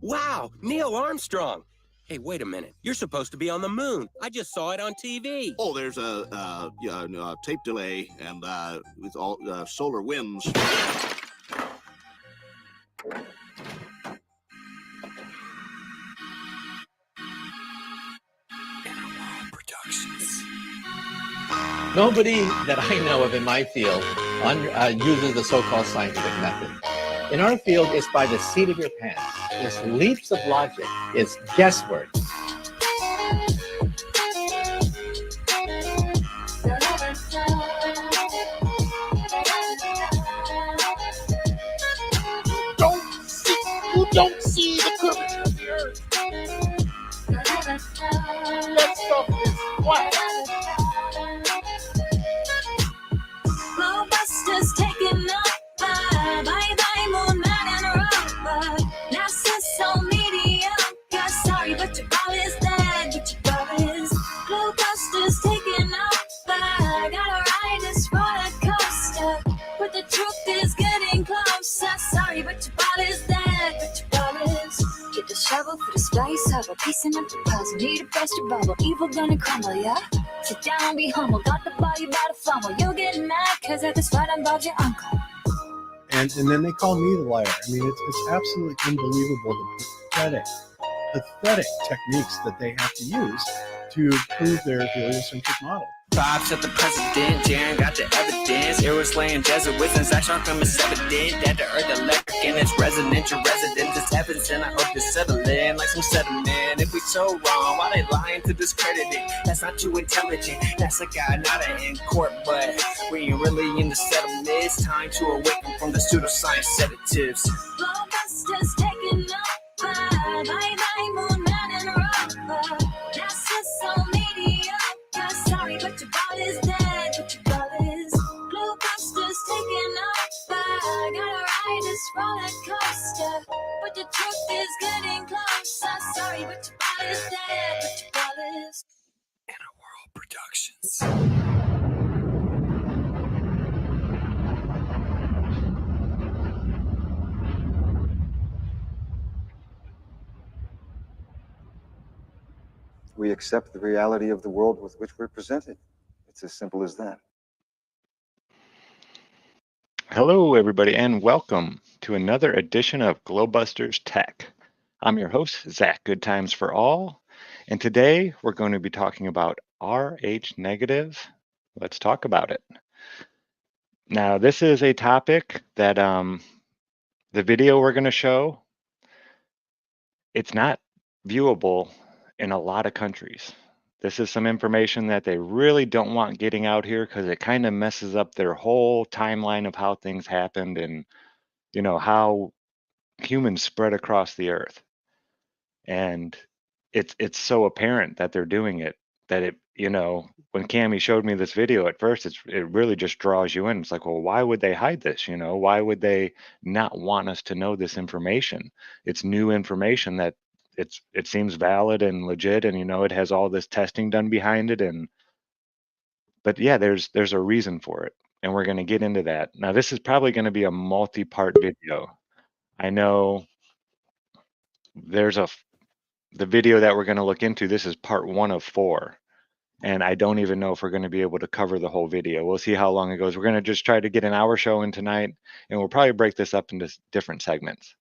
Wow, Neil Armstrong. Hey, wait a minute. You're supposed to be on the moon. I just saw it on TV. Oh, there's a tape delay, and with all solar winds. Productions. Nobody that I know of in my field uses the so-called scientific method. In our field, it's by the seat of your pants. It's leaps of logic. It's guesswork. You don't see the curvature of the earth. That stuff is flat. GLOBEBUSTERS taking up bye moon man and rubber. NASA's so mediocre. Sorry, but your ball is dead. But your ball is GLOBEBUSTERs taking up. Gotta ride this roller coaster, but the truth is getting closer. Sorry, but your ball is dead. But your ball is. Get the shovel for the spice of a piecing up the puzzle. Need a burst your bubble. Evil gonna crumble, yeah. Sit down, be humble. Got the ball, you better fumble. You'll get mad, cause at this fight I'm about your uncle. And then they call me the liar. I mean, it's absolutely unbelievable the pathetic techniques that they have to use to prove their heliocentric model. Pops at the president, Darren got the evidence. Arrows laying Jesuits and Zach Sharkham is evident. That the earth electric and it's resonant. Your residence is heavens and I hope you settle in like some sediment. If we so wrong, why they lying to discredit it? That's not too intelligent. That's a guy not in court, but we ain't really in the settlement. It's time to awaken from the pseudoscience sedatives. GLOBEBUSTERs taking up bye moon man and rubber. NASA's so mediocre. Sorry, but your ball is dead. But your ball is GLOBEBUSTERs taking up. Gotta ride this roller coaster, but the truth is getting closer. Sorry, but your ball is dead. But your ball is. Inner World Productions. We accept the reality of the world with which we're presented. It's as simple as that. Hello, everybody, and welcome to another edition of GLOBEBUSTERS Tech. I'm your host, Zach Good Times for All, and today we're going to be talking about Rh negative. Let's talk about it. Now, this is a topic that the video we're going to show, it's not viewable in a lot of countries. This is some information that they really don't want getting out here because it kind of messes up their whole timeline of how things happened and, you know, how humans spread across the earth. And it's so apparent that they're doing it that it, you know, when Cammie showed me this video at first, it really just draws you in. It's like, well, why would they hide this? You know, why would they not want us to know this information? It's new information that it seems valid and legit, and you know it has all this testing done behind it, but yeah, there's a reason for it, and we're going to get into that. Now, this is probably going to be a multi-part video. I know the video that we're going to look into, this is part 1 of 4, and I don't even know if we're going to be able to cover the whole video. We'll see how long it goes. We're going to just try to get an hour show in tonight, and we'll probably break this up into different segments.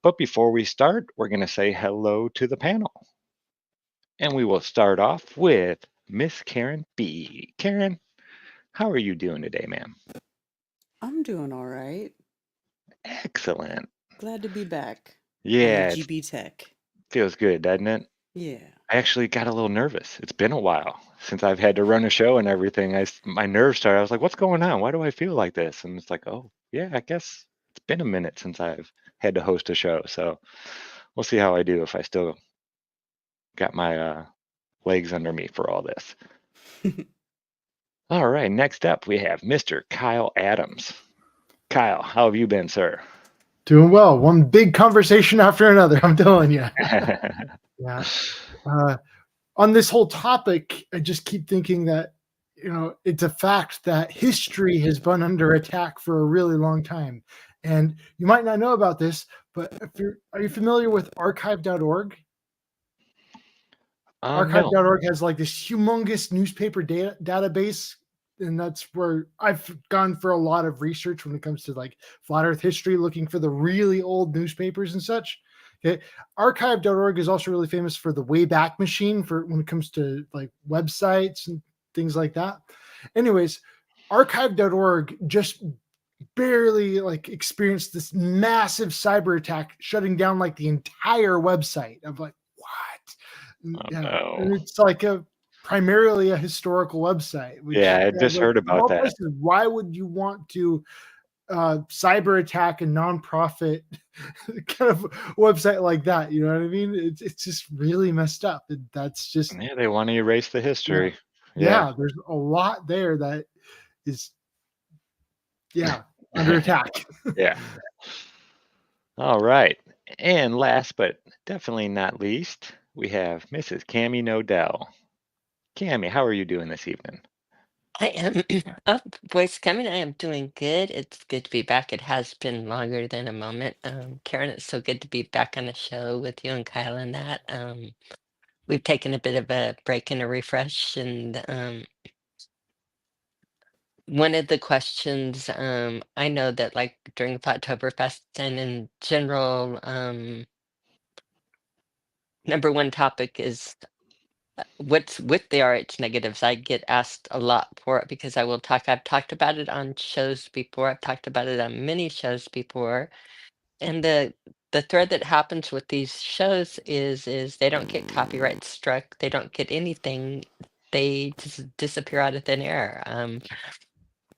But before we start, we're going to say hello to the panel. And we will start off with Miss Karen B. Karen, how are you doing today, ma'am? I'm doing all right. Excellent. Glad to be back. Yeah. GB Tech. Feels good, doesn't it? Yeah. I actually got a little nervous. It's been a while since I've had to run a show and everything. My nerves started. I was like, what's going on? Why do I feel like this? And it's like, oh, yeah, I guess it's been a minute since I've had to host a show, so we'll see how I do if I still got my legs under me for all this. All right, next up we have Mr. Kyle Adams. Kyle, how have you been, sir? Doing well. One big conversation after another, I'm telling you. Yeah. On this whole topic, I just keep thinking that, you know, it's a fact that history has been under attack for a really long time. And you might not know about this, but are you familiar with archive.org? No. Archive.org has like this humongous newspaper database, and that's where I've gone for a lot of research when it comes to like flat Earth history, looking for the really old newspapers and such. Okay, archive.org is also really famous for the Wayback Machine for when it comes to like websites and things like that. Anyways, archive.org just barely like experienced this massive cyber attack, shutting down like the entire website. I'm like, what? Oh, Yeah, no. and it's like primarily a historical website. Which, Yeah, I just like, heard of about all that. places, why would you want to cyber attack a nonprofit kind of website like that? You know what I mean? It's just really messed up. That's just Yeah, they want to erase the history. yeah. There's a lot there that is under attack. Yeah. All right. And last but definitely not least, we have Mrs. Cammie Nodell. Cammie, how are you doing this evening? I am oh, voice coming. I am doing good. It's good to be back. It has been longer than a moment. Karen, it's so good to be back on the show with you and Kyle and that. We've taken a bit of a break and a refresh, and one of the questions, I know that like during Oktoberfest and in general, number one topic is what's with the RH negatives. I get asked a lot for it because I've talked about it on shows before. I've talked about it on many shows before. And the thread that happens with these shows is they don't get copyright struck. They don't get anything. They just disappear out of thin air.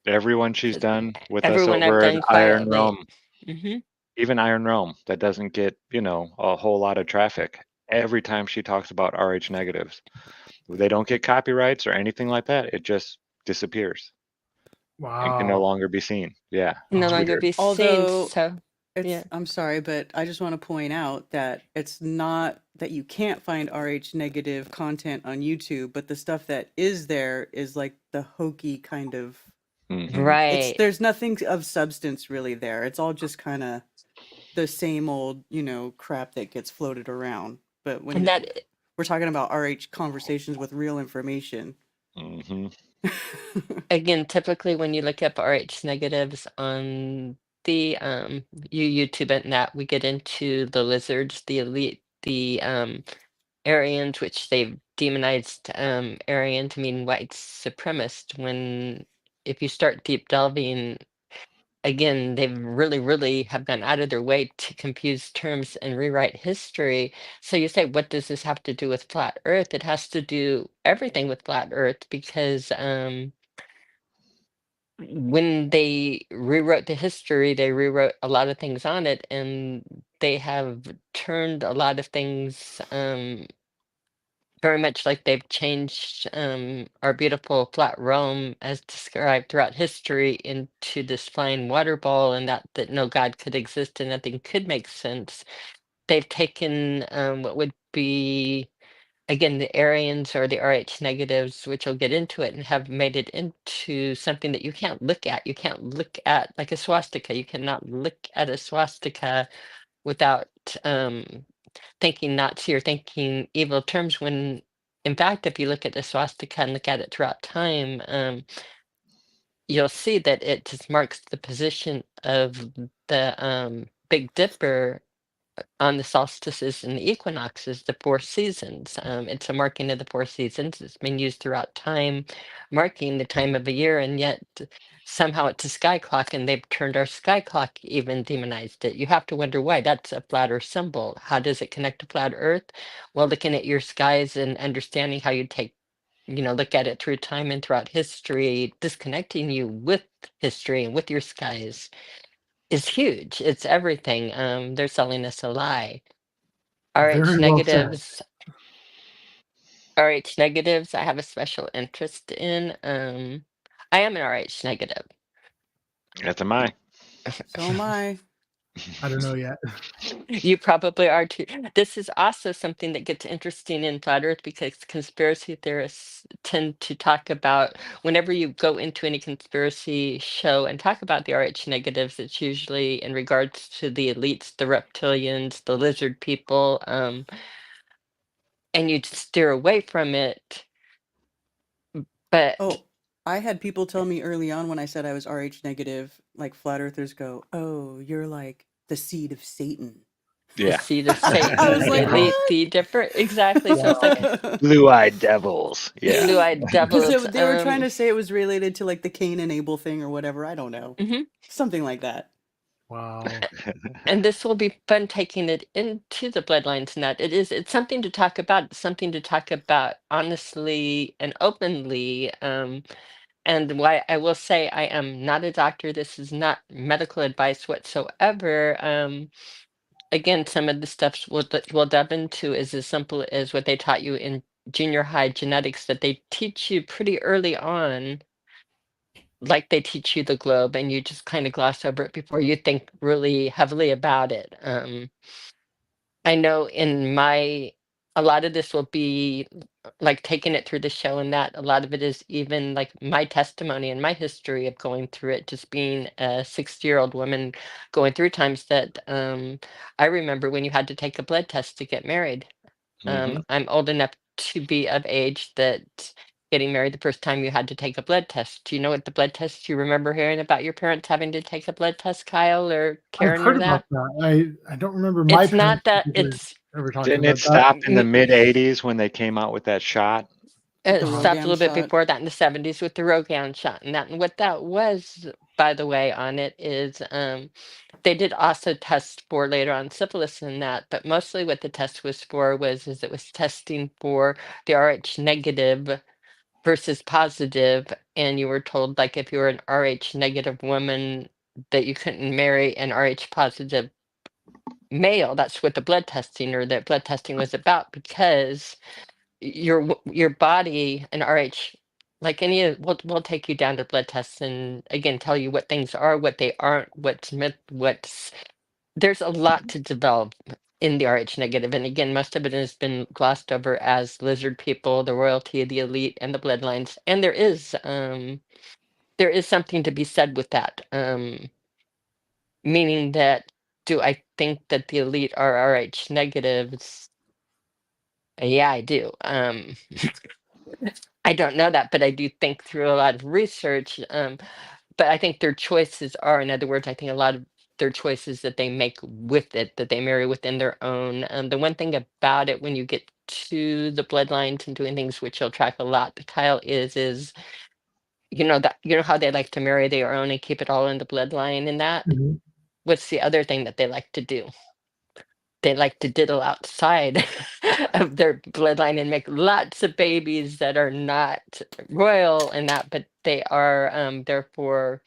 Everyone she's done with us Everyone I've over at done Iron quietly. Realm, Hmm. even Iron Realm, that doesn't get, a whole lot of traffic. Every time she talks about RH negatives, they don't get copyrights or anything like that. It just disappears and can no Wow. longer be seen. Yeah, No it's longer weird. be seen. Although So yeah. I'm sorry, but I just want to point out that it's not that you can't find RH negative content on YouTube, but the stuff that is there is like the hokey kind of. Right. There's nothing of substance really there. It's all just kind of the same old, crap that gets floated around. But when And that we're talking about RH conversations with real information. again, typically when you look up RH negatives on the YouTube and that, we get into the lizards, the elite, the Aryans, which they've demonized Aryan to mean white supremacist. When if you start deep delving, again, they've really have gone out of their way to confuse terms and rewrite history. So you say, what does this have to do with flat Earth? It has to do everything with flat Earth because when they rewrote the history, they rewrote a lot of things on it, and they have turned a lot of things very much like they've changed our beautiful flat realm as described throughout history into this flying water ball, and that no God could exist and nothing could make sense. They've taken what would be again the Aryans or the RH negatives, which will get into it, and have made it into something that you can't look at. You can't look at like a swastika. You cannot look at a swastika without thinking Nazi or thinking evil terms, when in fact, if you look at the swastika and look at it throughout time, you'll see that it just marks the position of the Big Dipper on the solstices and the equinoxes, the four seasons. It's a marking of the four seasons. It's been used throughout time, marking the time of a year, and yet somehow it's a sky clock, and they've turned our sky clock, even demonized it. You have to wonder why. That's a flat Earth symbol. How does it connect to flat Earth? Well, looking at your skies and understanding how you take, look at it through time and throughout history, disconnecting you with history and with your skies is huge. It's everything. They're selling us a lie. RH Very well said. negatives. RH negatives, I have a special interest in. I am an RH negative. That's a my. So am I. I don't know yet. You probably are too. This is also something that gets interesting in flat Earth because conspiracy theorists tend to talk about whenever you go into any conspiracy show and talk about the RH negatives, it's usually in regards to the elites, the reptilians, the lizard people, and you'd steer away from it. But Oh, I had people tell me early on when I said I was RH negative, like flat earthers go, "Oh, you're like the seed of Satan." the Yeah. seed of I was Satan, the like, elite, the different, exactly. So it's like "What?" Blue-eyed devils. the Yeah. blue-eyed Because devils. they were trying to say it was related to like the Cain and Abel thing or whatever. I don't know. Mhm. Something like that. Wow. And this will be fun taking it into the Bloodlines net. It's something to talk about, it's something to talk about honestly and openly. And why I will say I am not a doctor. This is not medical advice whatsoever. Again, some of the stuff we'll delve into is as simple as what they taught you in junior high genetics that they teach you pretty early on, like they teach you the globe, and you just kind of gloss over it before you think really heavily about it. I know a lot of this will be like taking it through the show, and that a lot of it is even like my testimony and my history of going through it, just being a 60-year-old woman going through times that I remember when you had to take a blood test to get married. Hmm. I'm old enough to be of age that getting married the first time you had to take a blood test. Do you know what the blood test? Do you remember hearing about your parents having to take a blood test, Kyle or I've Karen, heard or about that? that. I don't remember my It's not parents that particularly it's ever talking Didn't it about that. stop in the mid 80s when they came out with that shot? The It Uh-huh. stopped a Rogan little bit shot. before that in the 70s with the Rogan shot. And what that was, by the way, on it is they did also test for later on syphilis and that, but mostly what the test was for it was testing for the RH negative versus positive, and you were told like if you were an RH negative woman that you couldn't marry an RH positive male. That's what the blood testing or that blood testing was about because your body and RH, like we'll take you down to blood tests and again tell you what things are, what they aren't, what's myth, there's a lot to develop in the RH negative. And again, most of it has been glossed over as lizard people, the royalty, the elite, and the bloodlines. And there is something to be said with that. Meaning that do I think that the elite are RH negatives? Yeah, I do. I don't know that, but I do think through a lot of research. But I think their choices are, in other words, I think a lot of their choices that they make with it, that they marry within their own. The one thing about it, when you get to the bloodlines and doing things which you'll track a lot, the Kyle is you know how they like to marry their own and keep it all in the bloodline and that. Mhm. What's the other thing that they like to do? They like to diddle outside of their bloodline and make lots of babies that are not royal and that, but they are therefore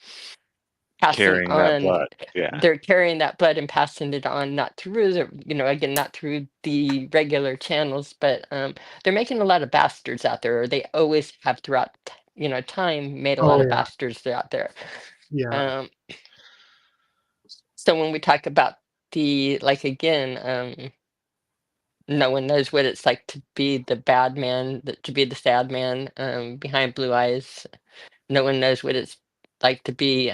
passing Carrying that on. blood. Yeah. They're carrying that blood and passing it on, not through again, not through the regular channels, but they're making a lot of bastards out there, or they always have throughout time made a lot Oh of yeah. bastards out there. Yeah. Um, so when we talk about the like again, no one knows what it's like to be the bad man, to be the sad man behind blue eyes. No one knows what it's like to be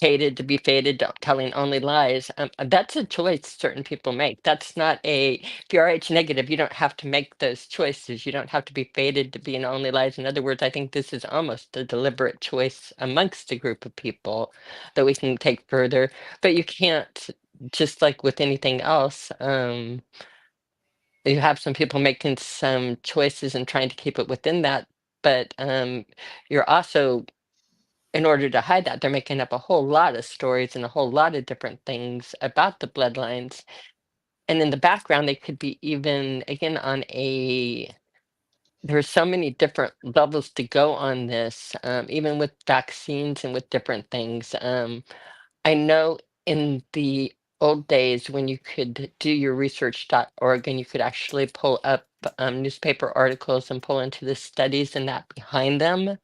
hated, to be faded, telling only lies. That's a choice certain people make. That's not if you're RH negative, you don't have to make those choices. You don't have to be faded to be an only lies. In other words, I think this is almost a deliberate choice amongst a group of people that we can take further. But you can't, just like with anything else. You have some people making some choices and trying to keep it within that, but you're also, in order to hide that, they're making up a whole lot of stories and a whole lot of different things about the bloodlines. And in the background, they could be even again there's so many different levels to go on this, even with vaccines and with different things. I know in the old days when you could do your research.org and you could actually pull up newspaper articles and pull into the studies and that behind them.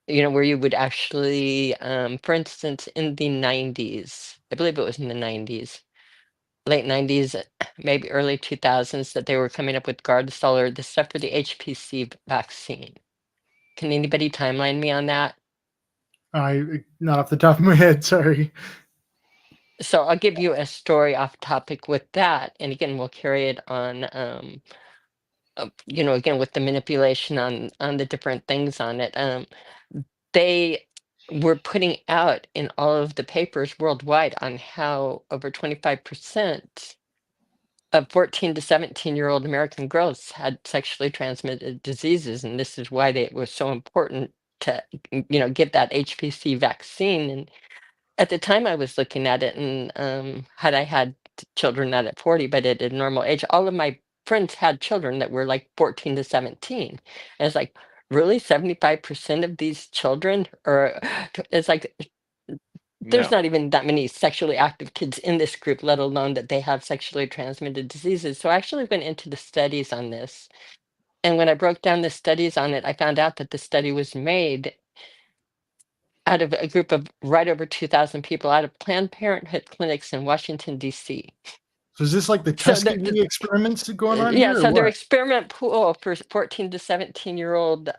where you would actually, for instance, in the 90s, I believe it was in the 90s, late 90s, maybe early 2000s, that they were coming up with Gardasil or the stuff for the HPC vaccine. Can anybody timeline me on that? Not off the top of my head, sorry. So I'll give you a story off topic with that, and again, we'll carry it on. Again, with the manipulation on the different things on it. They were putting out in all of the papers worldwide on how over 25% of 14 to 17-year-old American girls had sexually transmitted diseases, and this is why it was so important to give that HPC vaccine. And at the time I was looking at it, and had I had children not at 40 but at a normal age, all of my friends had children that were like 14 to 17. And it's like, really, 75% of these children are it's like there's No. not even that many sexually active kids in this group, let alone that they have sexually transmitted diseases. So I actually went into the studies on this. And when I broke down the studies on it, I found out that the study was made out of a group of right over 2,000 people out of Planned Parenthood clinics in Washington, D.C. So is this like the So Tuskegee experiments going on yeah, here, or so their what? experiment pool for 14 to 17-year-old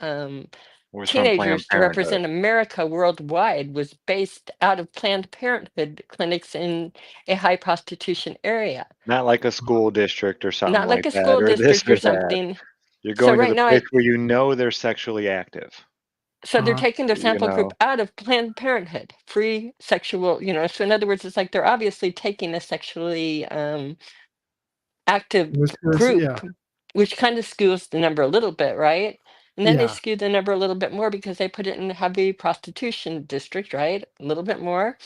Was from Planned teenagers to Parenthood. represent America worldwide was based out of Planned Parenthood clinics in a high prostitution area. Not like a school district or something Not like like a that, school or this district or or that. something. You're So going to right the now, place where you know they're sexually active. so they're Uh-huh. taking their You sample group know, out of Planned Parenthood, free sexual, so in other words, it's like they're obviously taking a sexually active Yeah. group, which kind of skews the number a little bit, right? And then they Yeah. skew the number a little bit more because they put it in a heavy prostitution district, right? A little bit more.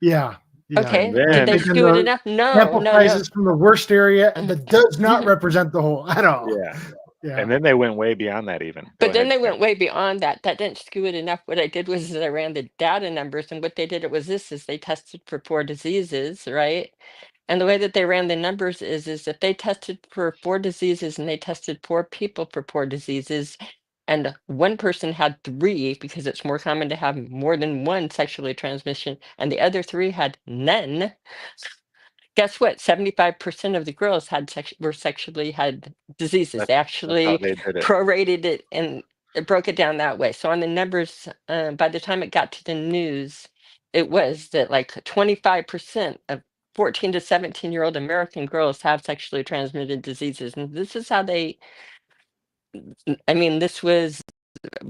Yeah. Yeah. and Okay, did they then skew it enough? No, Sample no, no. sizes from the worst area Uh, that does not represent the whole at all. yeah, Yeah. and then they went way beyond that even. Go But then ahead, they Jen. went way beyond that. That didn't skew it enough. What I did was I ran the data numbers, and what they did is they tested for 4 diseases, right? And the way that they ran the numbers is if they tested for 4 diseases and they tested 4 people for 4 diseases, and one person had 3 because it's more common to have more than one sexually transmission, and the other 3 had none. Guess what? 75% of the girls were sexually had diseases. They That's how actually they did it. prorated it and it broke it down that way. So on the numbers, by the time it got to the news, it was that like 25% of 14 to 17-year-old American girls have sexually transmitted diseases. And this is how this was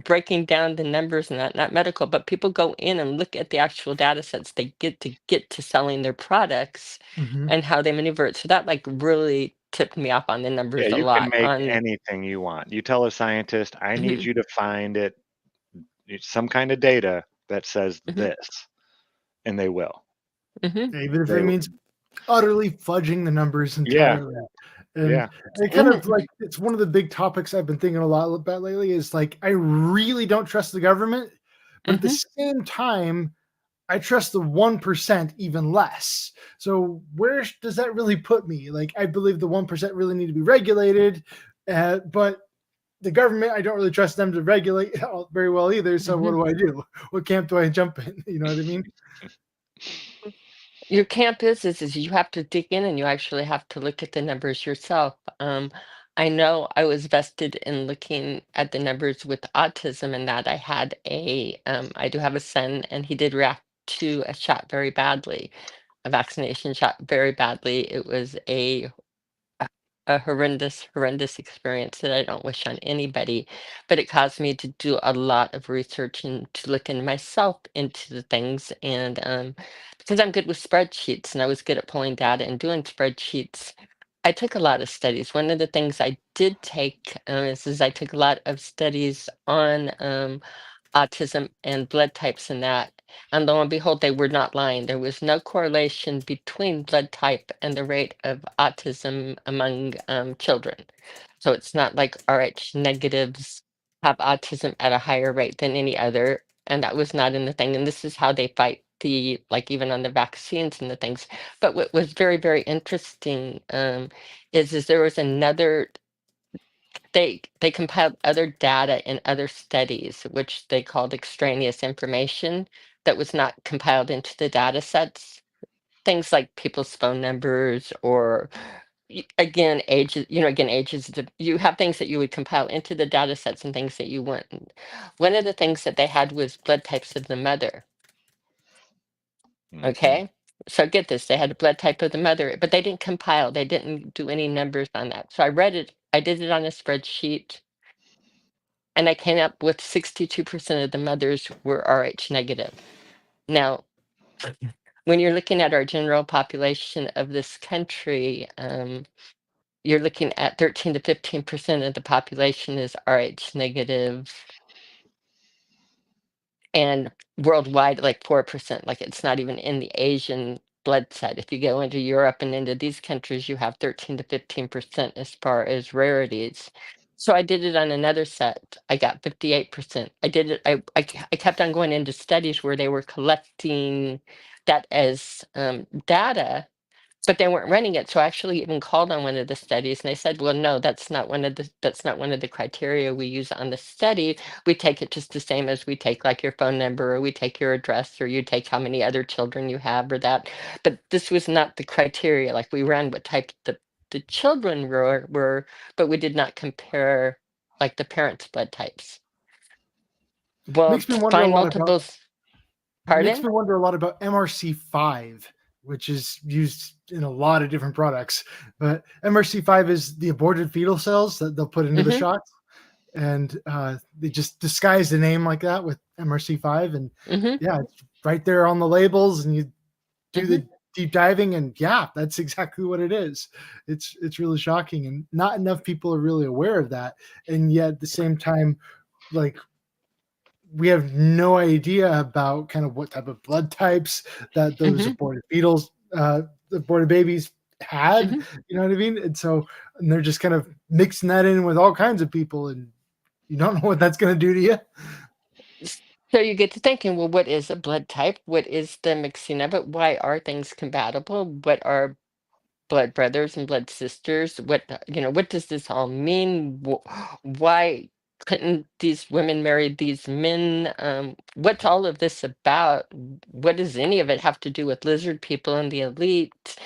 breaking down the numbers, and not medical, but people go in and look at the actual data sets they get to selling their products Mhm. and how they maneuver it. So that like really tipped me off on the Yeah, numbers a you can lot make on anything you want. You tell a scientist, I need Mhm, you to find some kind of data that says mhm, this, and they will. mhm, Even if They it means utterly fudging the numbers Yeah, entirely. And yeah. it kind of mhm, like it's one of the big topics I've been thinking a lot about lately is like I really don't trust the government, but at the mhm. same time, I trust the 1% even less. So where does that really put me? Like I believe the 1% really need to be regulated, but the government, I don't really trust them to regulate very well either. So what Mhm. do I do? What camp do I jump in? You know what I mean? Your camp is you have to dig in and you actually have to look at the numbers yourself. I know I was vested in looking at the numbers with autism, and that I do have a son, and he did react to a shot very badly, a vaccination shot very badly. It was a a horrendous experience that I don't wish on anybody, but it caused me to do a lot of research and to look in myself into the things. And because I'm good with spreadsheets and I was good at pulling data and doing spreadsheets, I took a lot of studies. One of the things I did take is I took a lot of studies on autism and blood types and that. And lo and behold, they were not lying. There was no correlation between blood type and the rate of autism among children. So it's not like Rh negatives have autism at a higher rate than any other. And that was not in the thing. And this is how they fight like even on the vaccines and the things. But what was very, very interesting is there was another they compiled other data in other studies, which they called extraneous information that was not compiled into the data sets. Things like people's phone numbers or again ages, again ages. You have things that you would compile into the data sets and things that you wouldn't. One of the things that they had was blood types of the mother. Mhm. Okay. So get this, they had a blood type of the mother, but they didn't compile, they didn't do any numbers on that. So I read it, I did it on a spreadsheet, and I came up with 62% of the mothers were Rh negative. Now, when you're looking at our general population of this country, you're looking at 13 to 15% of the population is Rh negative, and worldwide, like 4%. Like it's not even in the Asian blood set. If you go into Europe and into these countries, you have 13 to 15% as far as rarities. So I did it on another set. I got 58%. I did it. I kept on going into studies where they were collecting that as data, but they weren't running it. So I actually even called on one of the studies, and they said, "Well, no, that's not one of the criteria we use on the study. We take it just the same as we take like your phone number, or we take your address, or you take how many other children you have, or that." But this was not the criteria. Like we ran what type the children were, but we did not compare like the parents' blood types. Well, Makes me wonder a find lot about multiples. makes Pardon? me wonder a lot about MRC5, which is used in a lot of different products. But MRC5 is the aborted fetal cells that they'll put into the Mm-hmm. shots, and they just disguise the name like that with MRC5, and Mm-hmm. yeah, it's right there on the labels, and you do Mm-hmm. the deep diving, and yeah, that's exactly what it is. It's really shocking, and not enough people are really aware of that, and yet at the same time, like we have no idea about kind of what type of blood types that those Mm-hmm. aborted fetal aborted babies had. Mm-hmm. You know what I mean? And they're just kind of mixing that in with all kinds of people, and you don't know what that's going to do to you. So you get to thinking, well, what is a blood type? What is the mixing of it? Why are things compatible? What are blood brothers and blood sisters? What does this all mean? Why couldn't these women marry these men? What's all of this about? What does any of it have to do with lizard people and the elite?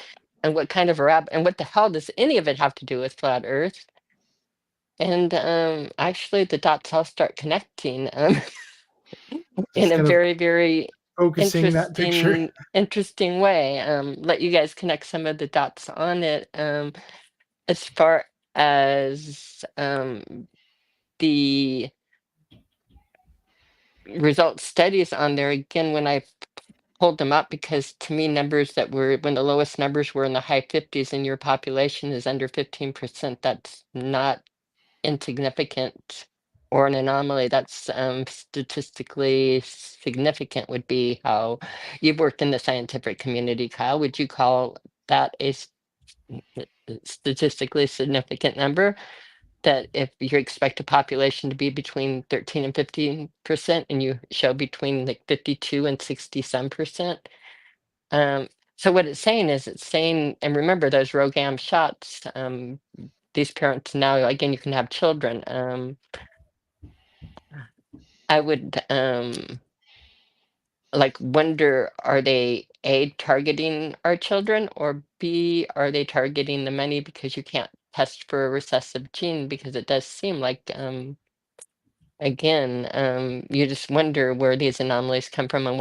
And what kind of and what the hell does any of it have to do with flat Earth? And actually, the dots all start connecting. In Just a kind of very, very focusing that picture. interesting way. Let you guys connect some of the dots on it. As far as the result studies on there, again, when I pulled them up, because to me, numbers that were when the lowest numbers were in the high 50s and your population is under 15%, that's not insignificant or an anomaly. That's statistically significant, would be how you've worked in the scientific community, Kyle. Would you call that a statistically significant number? That if you expect a population to be between 13 and 15%, and you show between like 52 and 60 some percent. So what it's saying is, and remember those ROGAM shots, these parents now, again, you can have children. I would like wonder, are they A, targeting our children, or B, are they targeting the money because you can't test for a recessive gene? Because it does seem like again, you just wonder where these anomalies come from and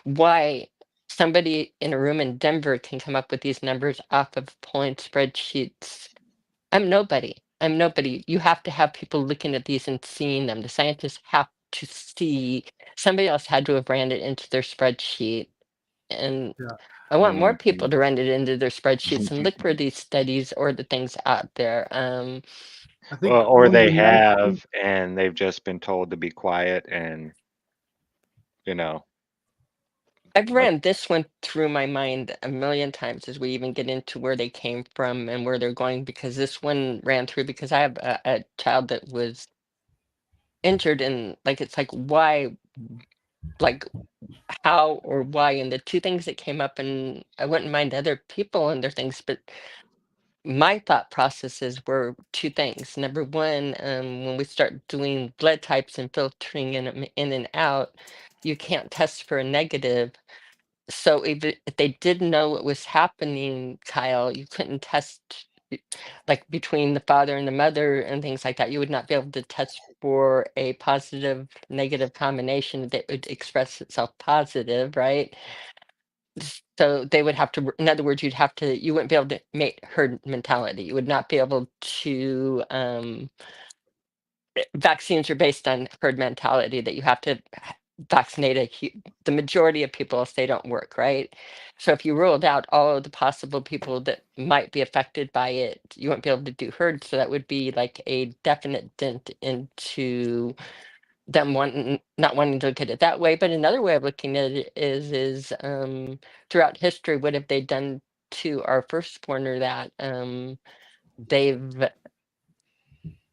why somebody in a room in Denver can come up with these numbers off of pulling spreadsheets. I'm nobody. I'm nobody. You have to have people looking at these and seeing them. The scientists have to see. Somebody else had to have ran it into their spreadsheet. And Yeah. I want more Mhm. people to run it into their spreadsheets and look for these studies or the things out there. I think Well, or one of they the nice things, have, and they've just been told to be quiet, and you know, I've let- ran this one through my mind a million times as we even get into where they came from and where they're going, because this one ran through because I have a child that was injured, and like it's like why, like how or why, and the two things that came up, and I wouldn't mind other people and their things, but my thought processes were two things. Number one, when we start doing blood types and filtering in and out, you can't test for a negative. So if they didn't know what was happening, Kyle, you couldn't test like between the father and the mother and things like that. You would not be able to test for a positive negative combination that would express itself positive, right? So they would have to, in other words, you wouldn't be able to make herd mentality. You would not be able to, vaccines are based on herd mentality that you have to vaccinate the majority of people if they don't work, right? So if you ruled out all of the possible people that might be affected by it, you wouldn't be able to do herd. So that would be like a definite dent into them not wanting to look at it that way. But another way of looking at it is throughout history, what have they done to our firstborn or that? They've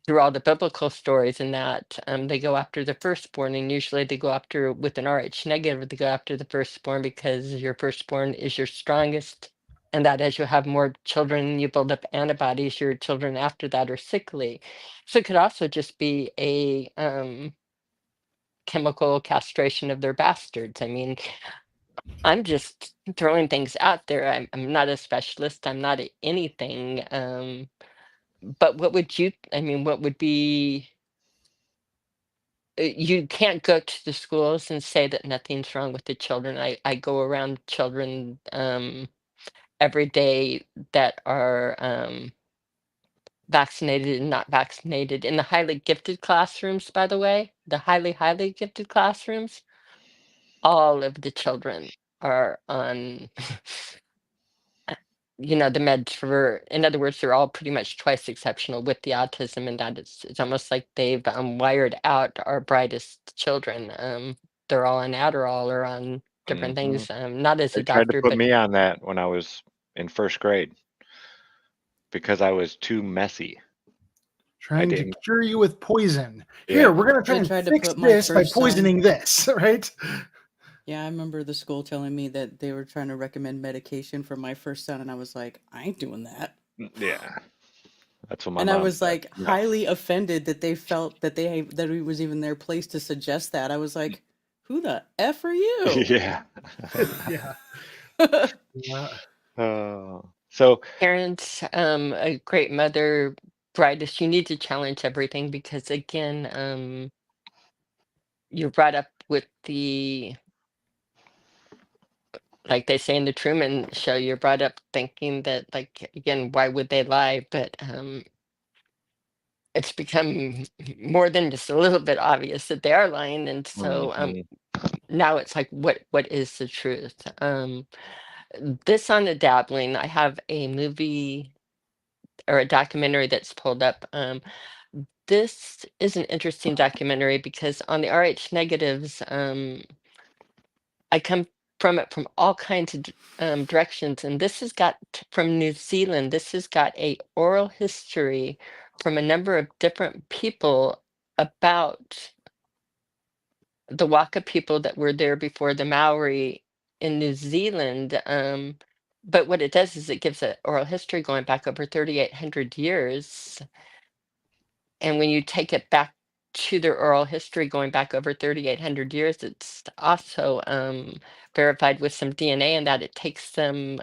through all the biblical stories and that they go after the firstborn, and usually they go after with an Rh negative, they go after the firstborn because your firstborn is your strongest, and that as you have more children, you build up antibodies, your children after that are sickly. So it could also just be a chemical castration of their bastards. I mean, I'm just throwing things out there. I'm not a specialist. I'm not anything. But what would I mean, what would be, you can't go to the schools and say that nothing's wrong with the children. I go around children every day that are vaccinated and not vaccinated. In the highly gifted classrooms, by the way, the highly gifted classrooms, all of the children are on the meds for, in other words, they're all pretty much twice exceptional with the autism, and that it's almost like they've wired out our brightest children. They're all on Adderall or on different Hmm. things. Not as They a tried to doctor, put but me on that when I was in first grade because I was too messy. I Trying to didn't. cure you with poison. Yeah. Here, we're gonna try They and tried to fix put my this by first son. poisoning this, right? Yeah, I remember the school telling me that they were trying to recommend medication for my first son, and I was like, I ain't doing that. Yeah. That's what my And I mom was said. like No. highly offended that they felt that that it was even their place to suggest that. I was like, who the F are you? Yeah. Yeah. Yeah. So parents, a great mother, brightest, you need to challenge everything because again, you're brought up with like they say in the Truman Show, you're brought up thinking that, like, again, why would they lie? But it's become more than just a little bit obvious that they are lying, and so mhm. now it's like, what is the truth? This on the dabbling, I have a movie or a documentary that's pulled up. This is an interesting documentary because on the Rh negatives, I come from it from all kinds of directions, and this has got from New Zealand. This has got a oral history from a number of different people about the Waka people that were there before the Maori in New Zealand. But what it does is it gives an oral history going back over 3,800 years. And when you take it back to their oral history going back over 3,800 years, it's also verified with some DNA, and that it takes them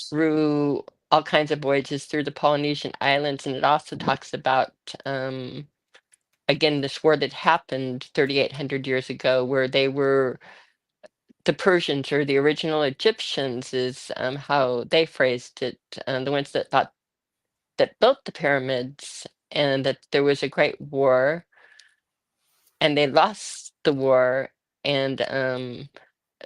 through all kinds of voyages through the Polynesian islands. And it also talks about, again, this war that happened 3,800 years ago, where they were the Persians or the original Egyptians, is how they phrased it, the ones that built the pyramids, and that there was a great war and they lost the war, and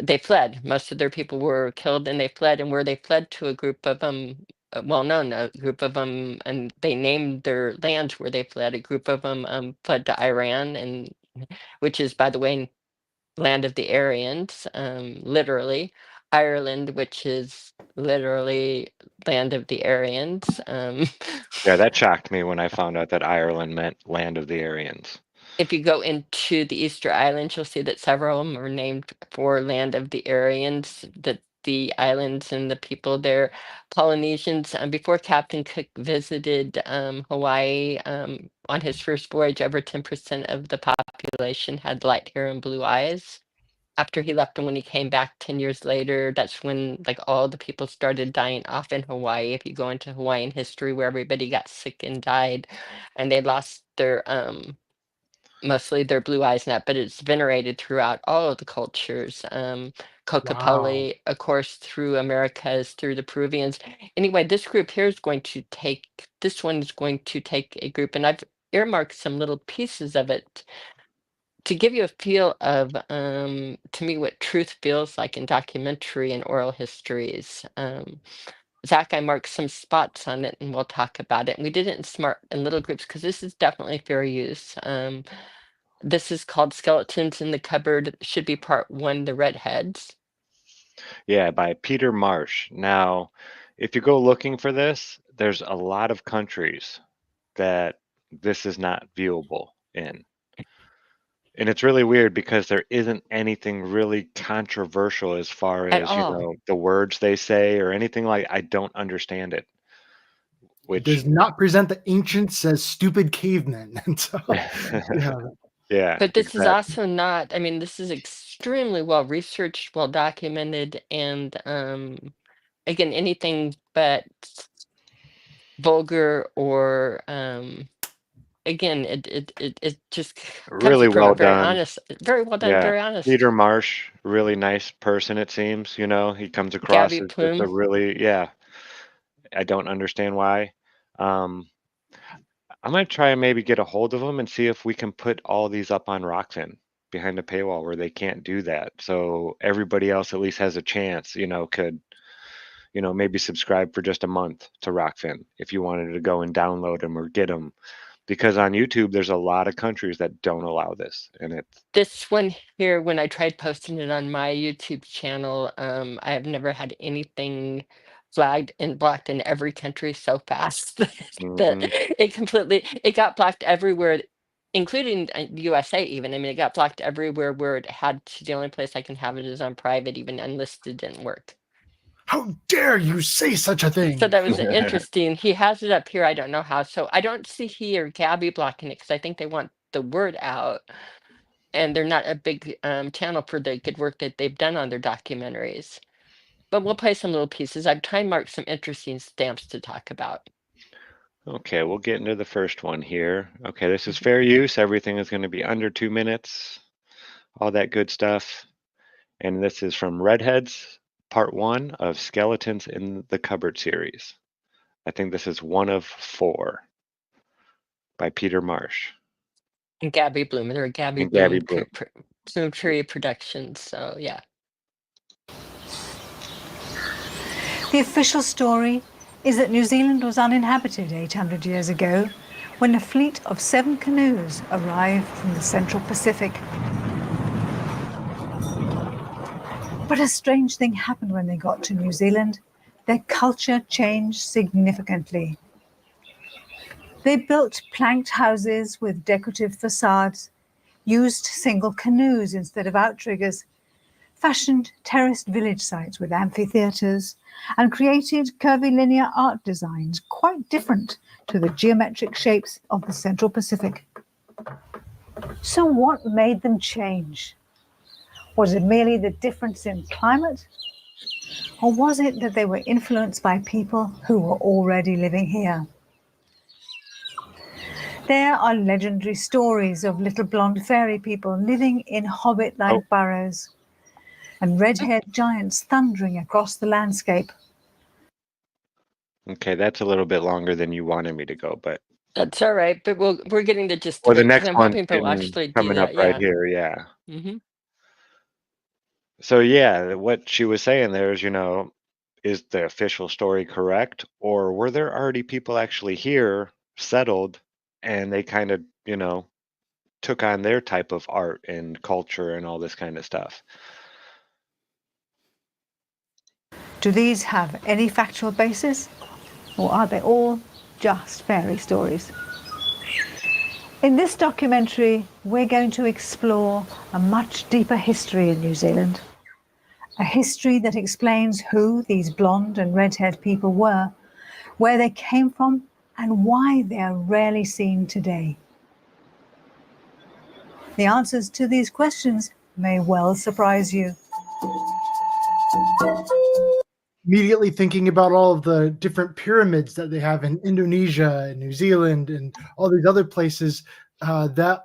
they fled. Most of their people were killed and they fled, and where they fled to, a group of them, well known, a group of them, and they named their lands where they fled. A group of them fled to Iran, and which is, by the way, land of the Aryans, literally. Ireland, which is literally land of the Aryans. Yeah, that shocked me when I found out that Ireland meant land of the Aryans. If you go into the Easter Islands, you'll see that several of them are named for land of the Aryans. That the islands and the people there, Polynesians. Before Captain Cook visited Hawaii on his first voyage, over 10% of the population had light hair and blue eyes. After he left and when he came back 10 years later, that's when like all the people started dying off in Hawaii. If you go into Hawaiian history where everybody got sick and died and they lost their mostly their blue eyes net, but it's venerated throughout all of the cultures. Kokopelli, of course, through Americas, through the Peruvians. Anyway, this group here is going to take, this one is going to take a group, and I've earmarked some little pieces of it to give you a feel of, to me, what truth feels like in documentary and oral histories. Zach, I marked some spots on it and we'll talk about it. And we did it in smart and little groups because this is definitely fair use. This is called Skeletons in the Cupboard. It should be part 1, The Redheads. Yeah, by Peter Marsh. Now, if you go looking for this, there's a lot of countries that this is not viewable in. And it's really weird because there isn't anything really controversial as far At as, all. the words they say or anything like. I don't understand it. It Which does not present the ancients as stupid cavemen. And so, yeah. yeah, But this is exactly. also not, I mean, this is extremely well researched, well documented, and again, anything but vulgar or again, it just comes Really from a well very done. honest, very well done, Yeah. very honest. Peter Marsh, really nice person, it seems. He comes across Gabby as just a Plume. really, yeah. I don't understand why. Um, I'm gonna try and maybe get a hold of them and see if we can put all these up on Rockfin behind a paywall where they can't do that. So everybody else at least has a chance, could, maybe subscribe for just a month to Rockfin if you wanted to go and download them or get them. Because on YouTube, there's a lot of countries that don't allow this, and it's This one here, when I tried posting it on my YouTube channel, I have never had anything flagged and blocked in every country so fast that mhm. it got blocked everywhere, including the USA even. I mean, it got blocked everywhere where it had to. The only place I can have it is on private, even unlisted didn't work. How dare you say such a thing? So that was interesting. He has it up here. I don't know how. So I don't see he or Gabby blocking it because I think they want the word out. And they're not a big channel for the good work that they've done on their documentaries. But we'll play some little pieces. I've time marked some interesting stamps to talk about. Okay, we'll get into the first one here. Okay, this is fair use. Everything is going to be under 2 minutes, all that good stuff. And this is from Redheads, part 1 of Skeletons in the Cupboard series. I think this is 1 of 4 by Peter Marsh. And Gabby Bloom. They're Gabby And Gabby Bloom Bloom. Bloom Tree Productions. So yeah. The official story is that New Zealand was uninhabited 800 years ago when a fleet of 7 canoes arrived from the Central Pacific. But a strange thing happened when they got to New Zealand. Their culture changed significantly. They built planked houses with decorative facades, used single canoes instead of outriggers, fashioned terraced village sites with amphitheatres, and created curvilinear art designs quite different to the geometric shapes of the Central Pacific. So what made them change? Was it merely the difference in climate? Or was it that they were influenced by people who were already living here? There are legendary stories of little blonde fairy people living in hobbit-like burrows and red-haired giants thundering across the landscape. Okay, that's a little bit longer than you wanted me to go, but That's all right. But we're getting the gist or of the it because next I'm one's hoping people actually do coming up that. right Yeah. here, yeah. Mm-hmm. So yeah, what she was saying there is, is the official story correct, or were there already people actually here settled and they kind of, took on their type of art and culture and all this kind of stuff? Do these have any factual basis, or are they all just fairy stories? In this documentary, we're going to explore a much deeper history in New Zealand, A history that explains who these blonde and red-haired people were, where they came from, and why they are rarely seen today. The answers to these questions may well surprise you. Immediately thinking about all of the different pyramids that they have in Indonesia and New Zealand and all these other places that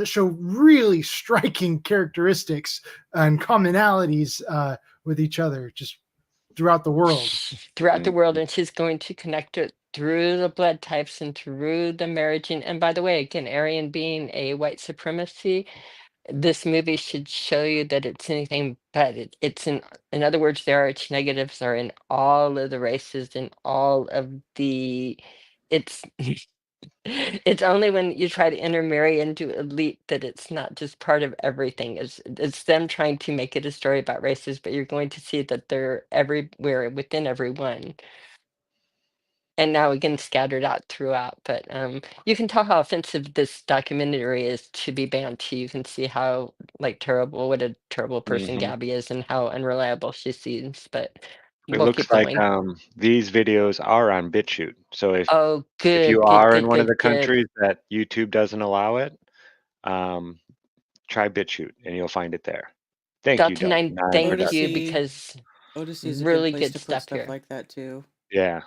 show really striking characteristics and commonalities with each other just throughout the world. Throughout the world, and she's going to connect it through the blood types and through the marriaging. And by the way, again, Aryan being a white supremacy, this movie should show you that it's anything but. It's in other words, the RH negatives are in all of the races and all of the. It's it's only when you try to intermarry into elite that it's not just part of everything. It's them trying to make it a story about races, but you're going to see that they're everywhere within everyone. And now again scattered out throughout. But you can tell how offensive this documentary is to be banned too. You can see how what a terrible person Gabby is and how unreliable she seems. But It we'll looks keep like going. these videos are on BitChute. So if Oh, if you good, good, are in good, one of good, the good. countries that YouTube doesn't allow it, try BitChute and you'll find it there. Thank you, Delta 9, Delta9, for thank that. you, Odyssey. because Odyssey is a good really place good to put stuff stuff here. like that too. Yeah.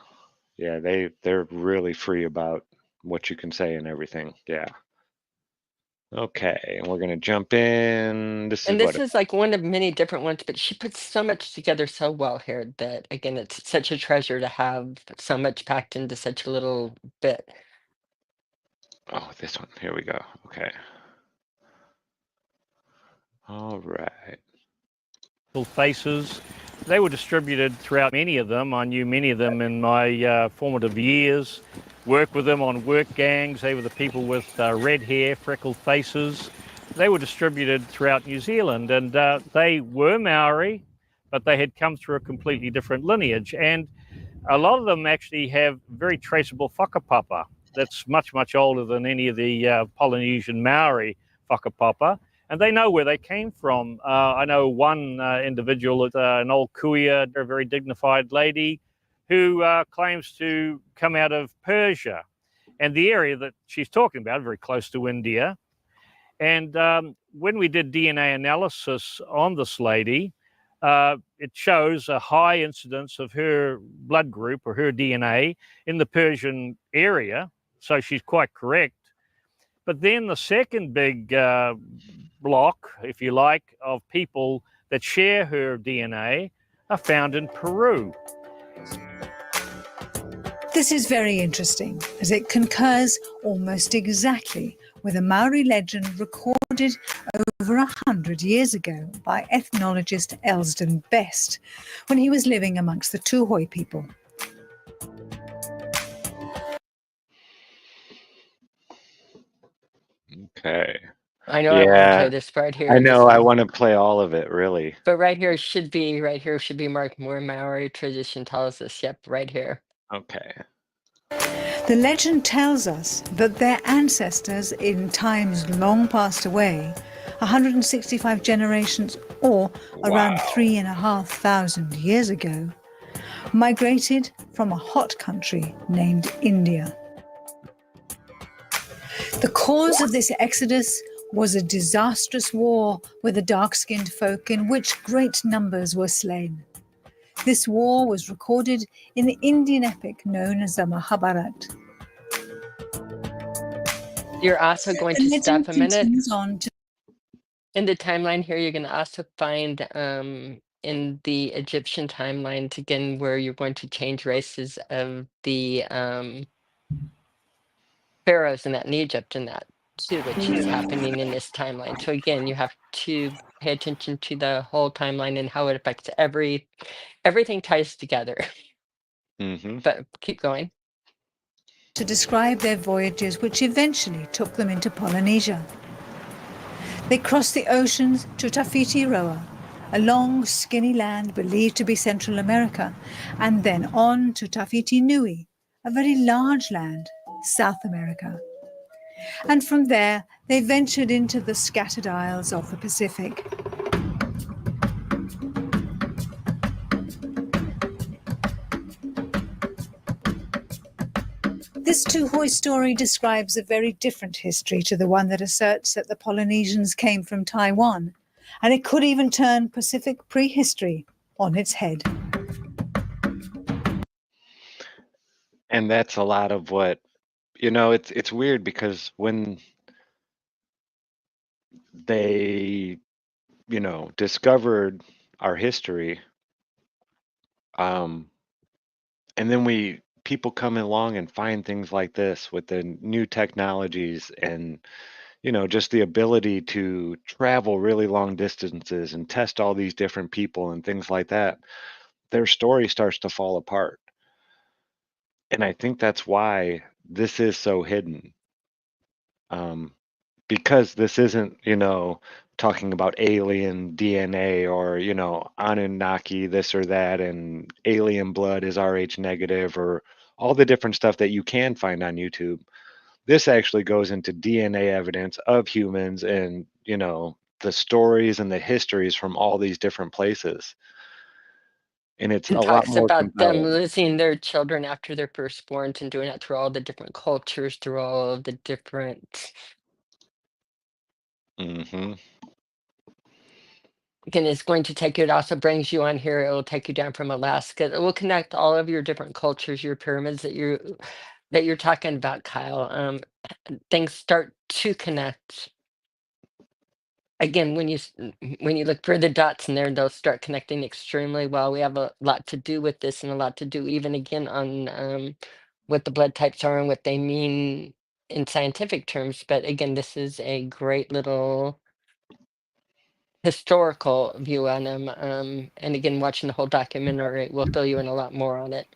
Yeah, they're really free about what you can say and everything. Yeah. Okay, and we're gonna jump in. This is And what this is like one of many different ones, but she puts so much together so well here that, again, it's such a treasure to have so much packed into such a little bit. oh, this one. Here we go. Okay. All right. Faces. They were distributed throughout many of them. I knew many of them in my formative years. Worked with them on work gangs. They were the people with red hair, freckled faces. They were distributed throughout New Zealand, and they were Maori, but they had come through a completely different lineage. And a lot of them actually have very traceable whakapapa that's much, much older than any of the Polynesian Maori whakapapa. And they know where they came from. I know one individual, an old kuia, a very dignified lady, who claims to come out of Persia. And the area that she's talking about, very close to India. And when we did DNA analysis on this lady, it shows a high incidence of her blood group or her DNA in the Persian area. So she's quite correct. But then the second big block, if you like, of people that share her DNA are found in Peru. This is very interesting, as it concurs almost exactly with a Maori legend recorded over 100 years ago by ethnologist Elsden Best, when he was living amongst the Tuhoi people. Okay. I know I want to play Yeah. this right here. I This know I one. want to play all of it, really. But right here should be marked more Maori tradition tells us. Yep, right here. Okay. The legend tells us that their ancestors in times long passed away, 165 generations or around 3,500 years ago, migrated from a hot country named India. The cause of this exodus was a disastrous war with the dark-skinned folk in which great numbers were slain. This war was recorded in the Indian epic known as the Mahabharata. You're also going The to legend stop a minute. continues on to In the timeline here, you're going to also find in the Egyptian timeline, again, where you're going to change races of the pharaohs and that in Egypt and that too, which is happening in this timeline. So again, you have to pay attention to the whole timeline and how it affects everything ties together. But keep going. to describe their voyages, which eventually took them into Polynesia. They crossed the oceans to Tafiti Roa, a long, skinny land believed to be Central America, and then on to Tafiti Nui, a very large land, South America. And from there, they ventured into the scattered isles of the Pacific. This Tuhoi story describes a very different history to the one that asserts that the Polynesians came from Taiwan, and it could even turn Pacific prehistory on its head. And that's a lot of what, it's weird because when they, discovered our history, and then people come along and find things like this with the new technologies and, just the ability to travel really long distances and test all these different people and things like that, their story starts to fall apart. And I think that's why this is so hidden. Because this isn't, talking about alien DNA or, Anunnaki, this or that, and alien blood is Rh negative or all the different stuff that you can find on YouTube. This actually goes into DNA evidence of humans and, the stories and the histories from all these different places. And it's a And lot talks more about them compelling. losing their children after their firstborns and doing that through all the different cultures, through all of the different. Mm-hmm. Again, it's going to take you. It also brings you on here. It will take you down from Alaska. It will connect all of your different cultures, your pyramids that you're talking about, Kyle. Things start to connect. Again, when you look for the dots in there, they'll start connecting extremely well. We have a lot to do with this and a lot to do even again on what the blood types are and what they mean in scientific terms. But again, this is a great little historical view on them. And again, watching the whole documentary will fill you in a lot more on it.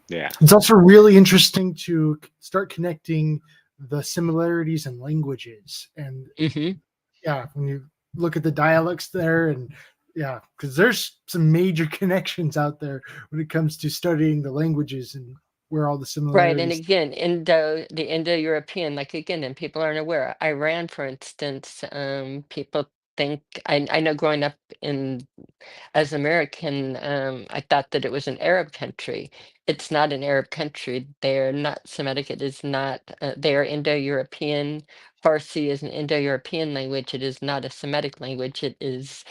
Yeah. It's also really interesting to start connecting the similarities in languages. And yeah, when you look at the dialects there, and yeah, because there's some major connections out there when it comes to studying the languages and where all the similarities. Right, and again, the Indo-European, like again, and people aren't aware. Iran, for instance, people think I know growing up as American, I thought that it was an Arab country. It's not an Arab country. They're not Semitic. It is not. They are Indo-European. Farsi is an Indo-European language. It is not a Semitic language. It is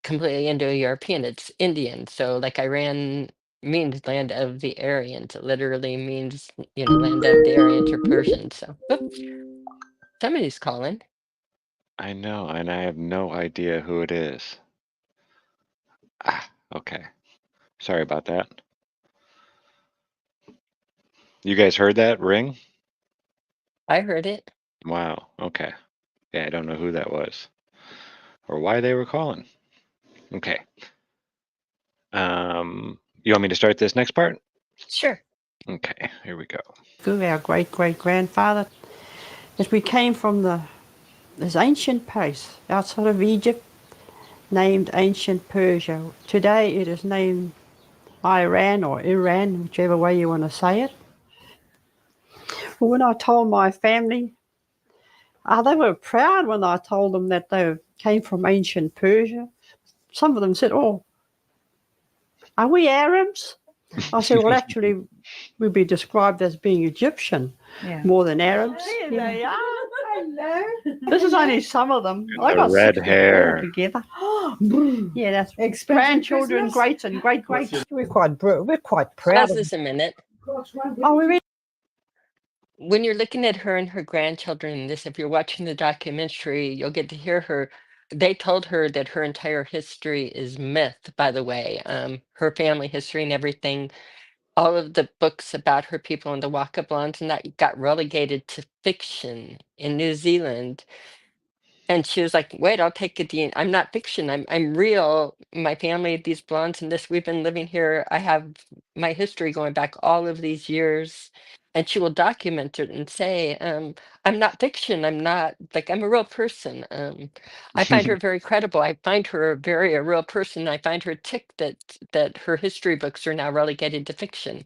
completely Indo-European. It's Indian. So like Iran means land of the Aryans. It literally means, land of the Aryans or Persians. So somebody's calling. I know, and I have no idea who it is. Okay. Sorry about that. You guys heard that ring? I heard it. Wow. Okay. Yeah, I don't know who that was or why they were calling. Okay. You want me to start this next part? Sure. Okay, here we go. Our great-great-grandfather, as we came from this ancient place outside of Egypt, named ancient Persia. Today it is named Iran or Iran, whichever way you want to say it. Well, when I told my family, they were proud when I told them that they came from ancient Persia. Some of them said, "Oh, are we Arabs?" I said, "Well, actually, we'd be described as being Egyptian more than Arabs." There they are. Hello. This is only some of them. I The got red 64 hair. together. Yeah, that's grandchildren, greats, and great-greats. We're quite proud Pause of this a minute. Oh, we really. When you're looking at her and her grandchildren in this, if you're watching the documentary, you'll get to hear her. They told her that her entire history is myth, by the way. Her family history and everything, all of the books about her people and the Waka Blondes and that got relegated to fiction in New Zealand. And she was like, "Wait, I'll take it. I'm not fiction. I'm real. My family, these blondes and this, we've been living here. I have my history going back all of these years." And she will document it and say, "I'm not fiction. I'm not like I'm a real person." I find her very credible. I find her a real person. I find her ticked that her history books are now relegated to fiction.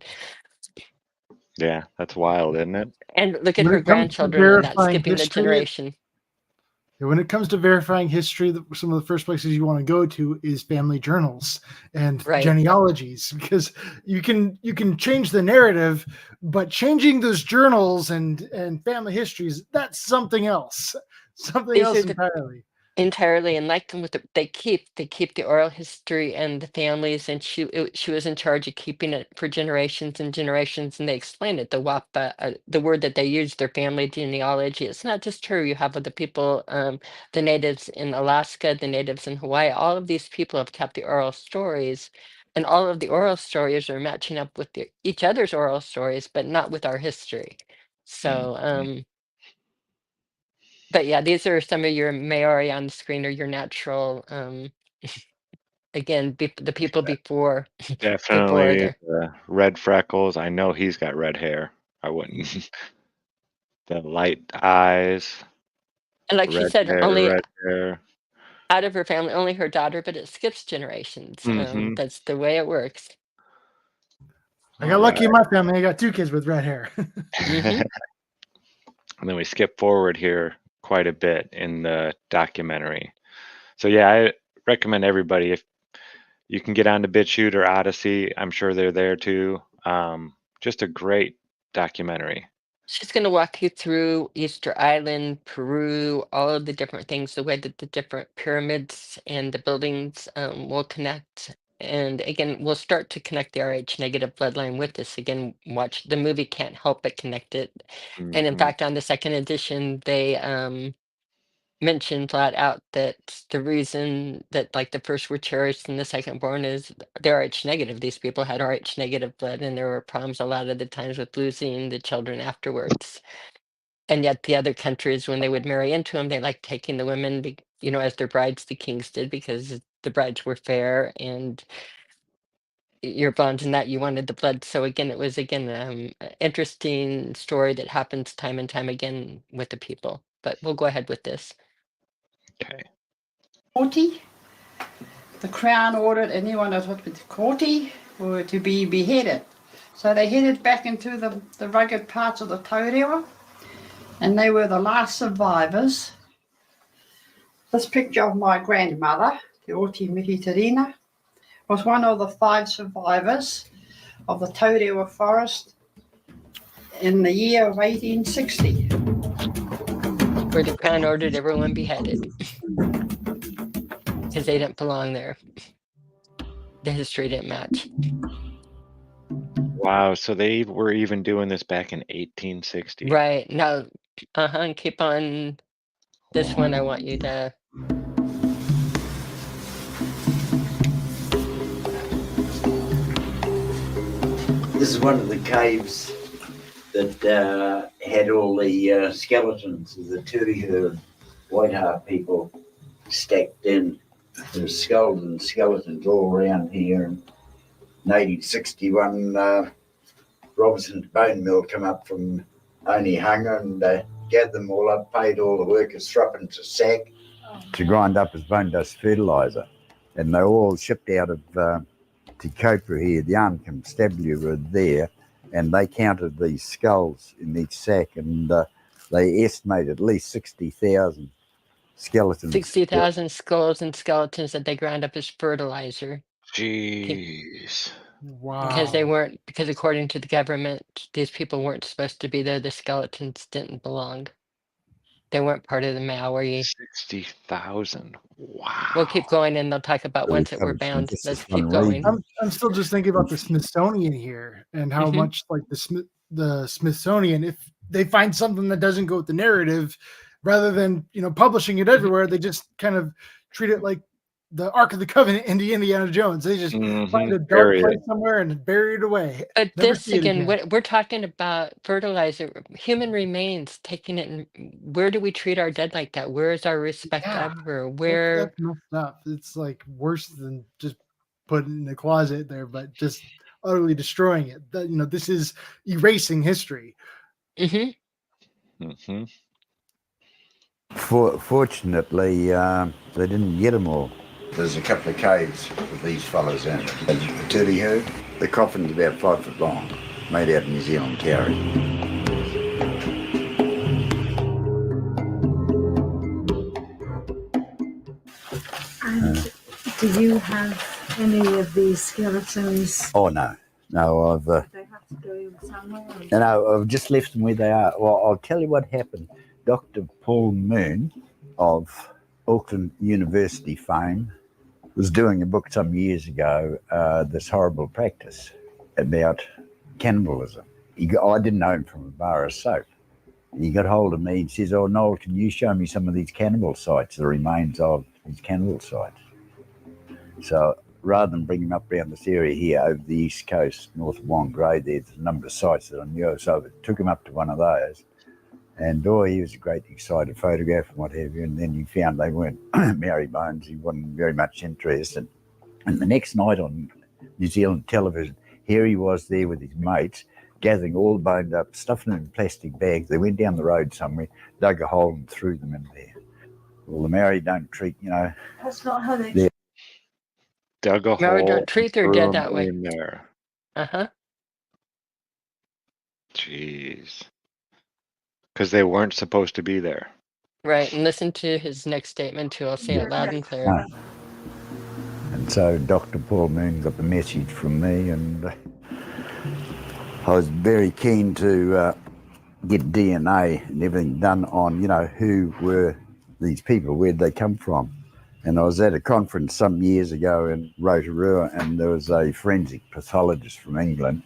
Yeah, that's wild, isn't it? And look at When her it comes to grandchildren and that verifying skipping the history, generation. when it comes to verifying history, some of the first places you want to go to is family journals and Right. genealogies, because you can change the narrative, but changing those journals and family histories, that's something else. Something These else are the entirely. entirely, and like them with they keep the oral history and the families, and she was in charge of keeping it for generations and generations, and they explained it. The WAPA, the word that they use, their family genealogy. It's not just her. You have the people, the natives in Alaska, the natives in Hawaii. All of these people have kept the oral stories, and all of the oral stories are matching up with each other's oral stories, but not with our history. So, but yeah, these are some of your Maori on the screen, or your natural, again, the people before before Definitely there. the red freckles. I know he's got red hair. I wouldn't. The light eyes, And like she said, only red hair. out of her family, only her daughter, but it skips generations. Mm-hmm. That's the way it works. I All got lucky in right. my family. I got 2 kids with red hair. Mm-hmm. And then we skip forward here quite a bit in the documentary. So yeah, I recommend everybody, if you can get onto BitChute or Odyssey, I'm sure they're there too. Just a great documentary. She's going to walk you through Easter Island, Peru, all of the different things, the way that the different pyramids and the buildings will connect. And again, we'll start to connect the RH negative bloodline with this. Again, watch the movie, can't help but connect it. And in Mhm. fact, on the second edition, they mentioned flat out that the reason that like the first were cherished and the second born is they're RH negative. These people had RH negative blood, and there were problems a lot of the times with losing the children afterwards. And yet the other countries, when they would marry into them, they liked taking the women, as their brides, the kings did, because the brides were fair and you're blonde and that you wanted the blood. So again, it was an interesting story that happens time and time again with the people. But we'll go ahead with this. Okay. 40, the crown ordered anyone that was with 40 were to be beheaded. So they headed back into the rugged parts of the Taurewa, and they were the last survivors. This picture of my grandmother, Te Oti Mihi-Terina, was one of the 5 survivors of the Taurewa forest in the year of 1860. Where the crown ordered everyone beheaded because they didn't belong there. The history didn't match. Wow, so they were even doing this back in 1860. Right. Now, and keep on this one. I want you to. This is one of the caves that had all the skeletons of the Turihu Whiteheart people stacked in. There's skeletons all around here. In 1861, Robinson's bone mill come up from Onehunga and gathered them all up, paid all the workers threepence a sack to grind up as bone dust fertiliser. And they all shipped out of Te Kopu here. The Armed Constabulary were there, and they counted these skulls in each sack, and they estimated at least 60,000 skeletons. 60,000 skulls and skeletons that they ground up as fertilizer. Jeez. Wow. Because according to the government, these people weren't supposed to be there. The skeletons didn't belong. They weren't part of the Maori. 60,000. Wow. We'll keep going, and they'll talk about ones that were bound. Let's keep going. I'm still just thinking about the Smithsonian here and how much like the Smithsonian, if they find something that doesn't go with the narrative, rather than publishing it everywhere, they just kind of treat it like the Ark of the Covenant in the Indiana Jones. They just find a dark place somewhere and bury it away. But Never this see it again, we're talking about fertilizer, human remains, taking it. And where do we treat our dead like that? Where is our respect of her? Where? That's messed up. It's like worse than just putting it in the closet there, but just utterly destroying it. This is erasing history. Mm-hmm. Mm-hmm. Fortunately, they didn't get them all. There's a couple of caves with these fellows in it. The Turihu, the coffin's about 5 foot long, made out of New Zealand kauri. And do you have any of these skeletons? Oh, no. No, I've... They have to go somewhere? No, I've just left them where they are. Well, I'll tell you what happened. Dr. Paul Moon of Auckland University fame was doing a book some years ago, This Horrible Practice, about cannibalism. I didn't know him from a bar of soap. He got hold of me and says, "Oh, Noel, can you show me some of these cannibal sites, the remains of these cannibal sites?" So rather than bring him up around this area here over the east coast, north of Wongaree, there's a number of sites that I knew. So I took him up to one of those. And boy, he was a great excited photographer and what have you. And then he found they weren't Mary Bones. He wasn't very much interested. And the next night on New Zealand television, here he was there with his mates, gathering all boned up, stuffing them in plastic bags. They went down the road somewhere, dug a hole and threw them in there. Well, the Maori don't treat, That's not how they... Dug a Maori hole. don't treat their threw dead 'em that way. in there. Uh-huh. Jeez. Because they weren't supposed to be there. Right, and listen to his next statement too. I'll say it loud and clear. And so Dr. Paul Moon got the message from me, and I was very keen to get DNA and everything done on, who were these people, where'd they come from. And I was at a conference some years ago in Rotorua, and there was a forensic pathologist from England.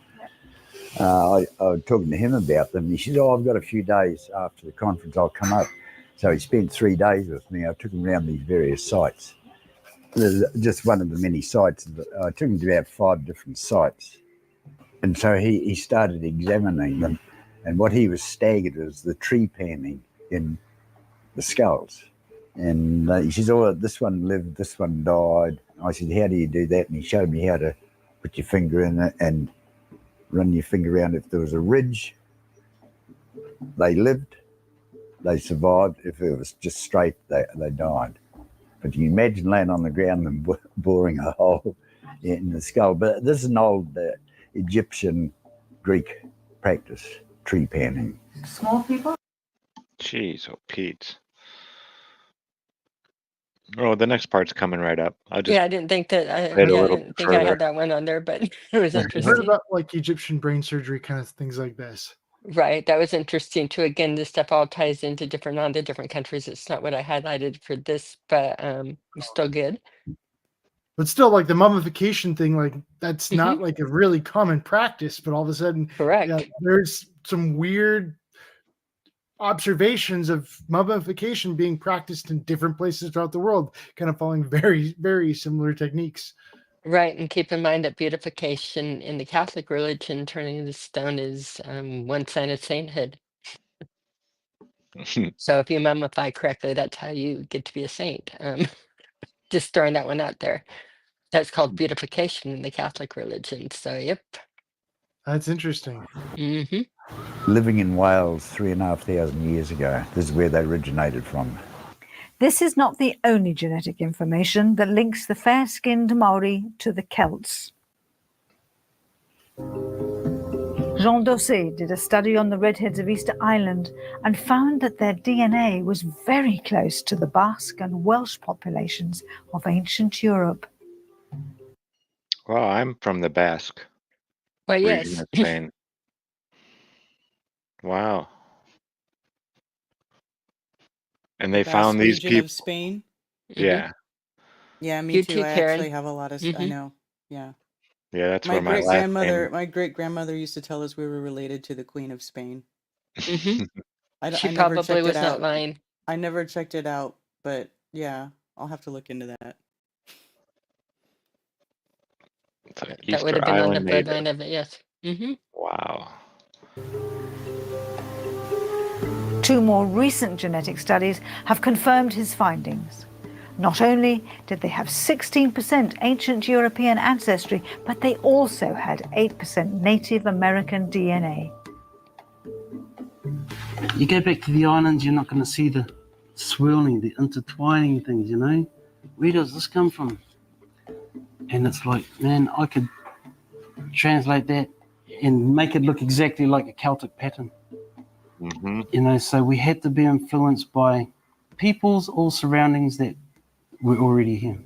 I was talking to him about them, and he said, "Oh, I've got a few days after the conference, I'll come up." So he spent 3 days with me. I took him around these various sites. There's just one of the many sites. I took him to about 5 different sites. And so he started examining them. And what he was staggered was the tree panning in the skulls. And he says, "Oh, this one lived, this one died." I said, "How do you do that?" And he showed me how to put your finger in it and run your finger around. If there was a ridge, they lived, they survived. If it was just straight, they died. But you imagine laying on the ground and boring a hole in the skull. But this is an old Egyptian, Greek practice, tree panning. Small people? Jeez, oh Pete. Oh, the next part's coming right up. I'll just Yeah, I didn't think that. I play it a little didn't bit think I further. had that one on there, but it was I've heard interesting. about like Egyptian brain surgery kind of things like this. Right, that was interesting too. Again, this stuff all ties into on the different countries. It's not what I highlighted for this, but it's still good. But still, like the mummification thing, like that's not like a really common practice. But all of a sudden, Correct. yeah, there's some weird observations of mummification being practiced in different places throughout the world, kind of following very, very similar techniques. Right, and keep in mind that beatification in the Catholic religion, turning the stone, is one sign of sainthood. So if you mummify correctly, that's how you get to be a saint. Just throwing that one out there. That's called beatification in the Catholic religion. So yep. That's interesting. Mm-hmm. Living in Wales 3,500 years ago. This is where they originated from. This is not the only genetic information that links the fair-skinned Maori to the Celts. Jean Dosset did a study on the redheads of Easter Island and found that their DNA was very close to the Basque and Welsh populations of ancient Europe. Well, I'm from the Basque Well, region yes. of Spain. Wow. And they Basque found these region people. of Spain. Yeah. Yeah, me You too. too, I Karen. actually have a lot of. I Mhm. know. Yeah. Yeah, that's My where my great last grandmother, name. my great grandmother used to tell us we were related to the Queen of Spain. Mm-hmm. She I never probably checked it was not out. lying. I never checked it out, but yeah, I'll have to look into that. It's an That would Easter have been on the Island native. bloodline of it, yes. Mm-hmm. Wow. 2 more recent genetic studies have confirmed his findings. Not only did they have 16% ancient European ancestry, but they also had 8% Native American DNA. You go back to the islands, you're not going to see the swirling, the intertwining things, you know? Where does this come from? And it's like, man, I could translate that and make it look exactly like a Celtic pattern. Mm-hmm. You know, so we had to be influenced by peoples or surroundings that we're already here.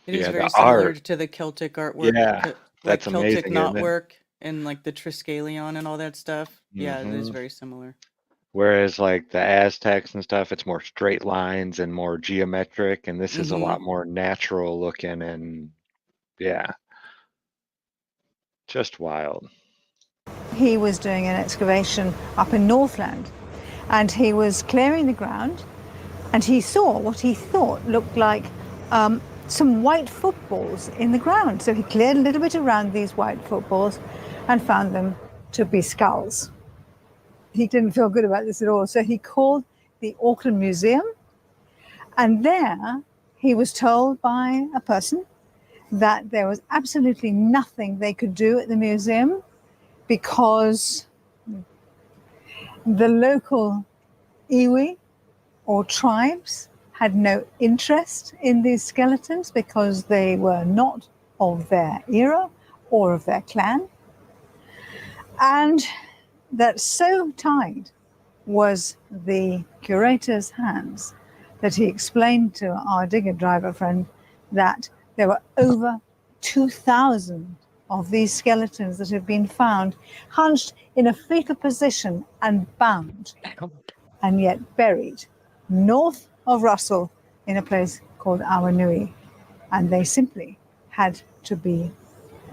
It is Yeah, very the similar art. to the Celtic artwork, Yeah, like that's Celtic amazing, isn't it? knotwork and like the Triskelion and all that stuff. Yeah, it is Hmm. very similar. Whereas like the Aztecs and stuff, it's more straight lines and more geometric, and this is a Mm-hmm. lot more natural looking and yeah, just wild. He was doing an excavation up in Northland, and he was clearing the ground, and he saw what he thought looked like some white footballs in the ground. So he cleared a little bit around these white footballs and found them to be skulls. He didn't feel good about this at all, so he called the Auckland Museum, and there he was told by a person that there was absolutely nothing they could do at the museum because the local iwi or tribes had no interest in these skeletons because they were not of their era or of their clan. And that so tied was the curator's hands that he explained to our digger driver friend that there were over 2,000 of these skeletons that had been found hunched in a fetal position and bound, and yet buried north of Russell in a place called Awanui. And they simply had to be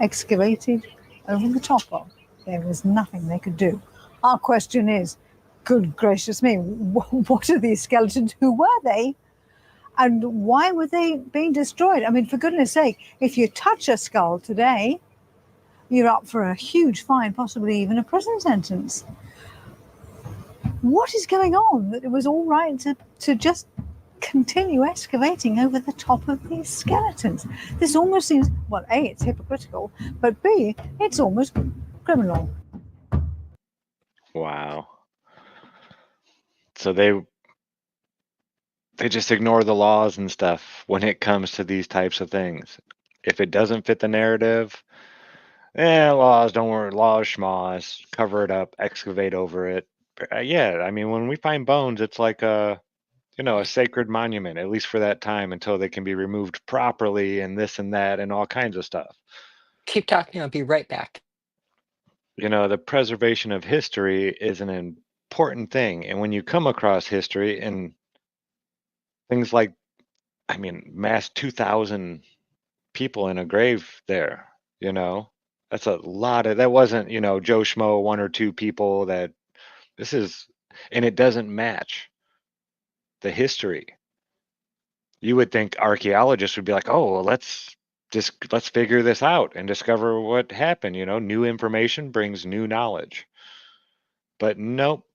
excavated over the top of. There was nothing they could do. Our question is, good gracious me, what are these skeletons? Who were they? And why were they being destroyed? I mean, for goodness sake, if you touch a skull today, you're up for a huge fine, possibly even a prison sentence. What is going on that it was all right to just continue excavating over the top of these skeletons? This almost seems, well, A, it's hypocritical, but B, it's almost criminal. Wow. So they just ignore the laws and stuff when it comes to these types of things. If it doesn't fit the narrative, laws don't worry, laws schmaws, cover it up, excavate over it. Yeah, I mean, when we find bones, it's like a sacred monument, at least for that time, until they can be removed properly and this and that and all kinds of stuff. Keep talking, I'll be right back. The preservation of history is an important thing. And when you come across history and things like, I mean, mass 2,000 people in a grave there, that's a lot that wasn't, Joe Schmo, one or two people and it doesn't match the history. You would think archaeologists would be like, oh, well, let's figure this out and discover what happened. New information brings new knowledge. But nope,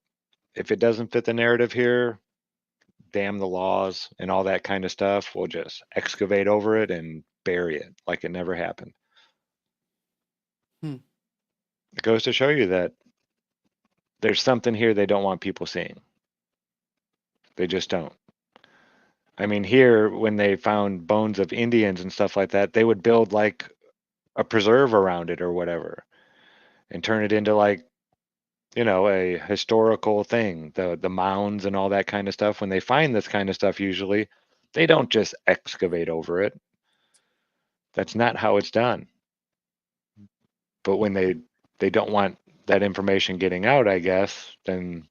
if it doesn't fit the narrative here, damn the laws and all that kind of stuff. We'll just excavate over it and bury it like it never happened. It goes to show you that there's something here they don't want people seeing. They just don't. I mean, here, when they found bones of Indians and stuff like that, they would build like a preserve around it or whatever and turn it into like, a historical thing, the mounds and all that kind of stuff. When they find this kind of stuff, usually they don't just excavate over it. That's not how it's done. But when they don't want that information getting out, I guess, then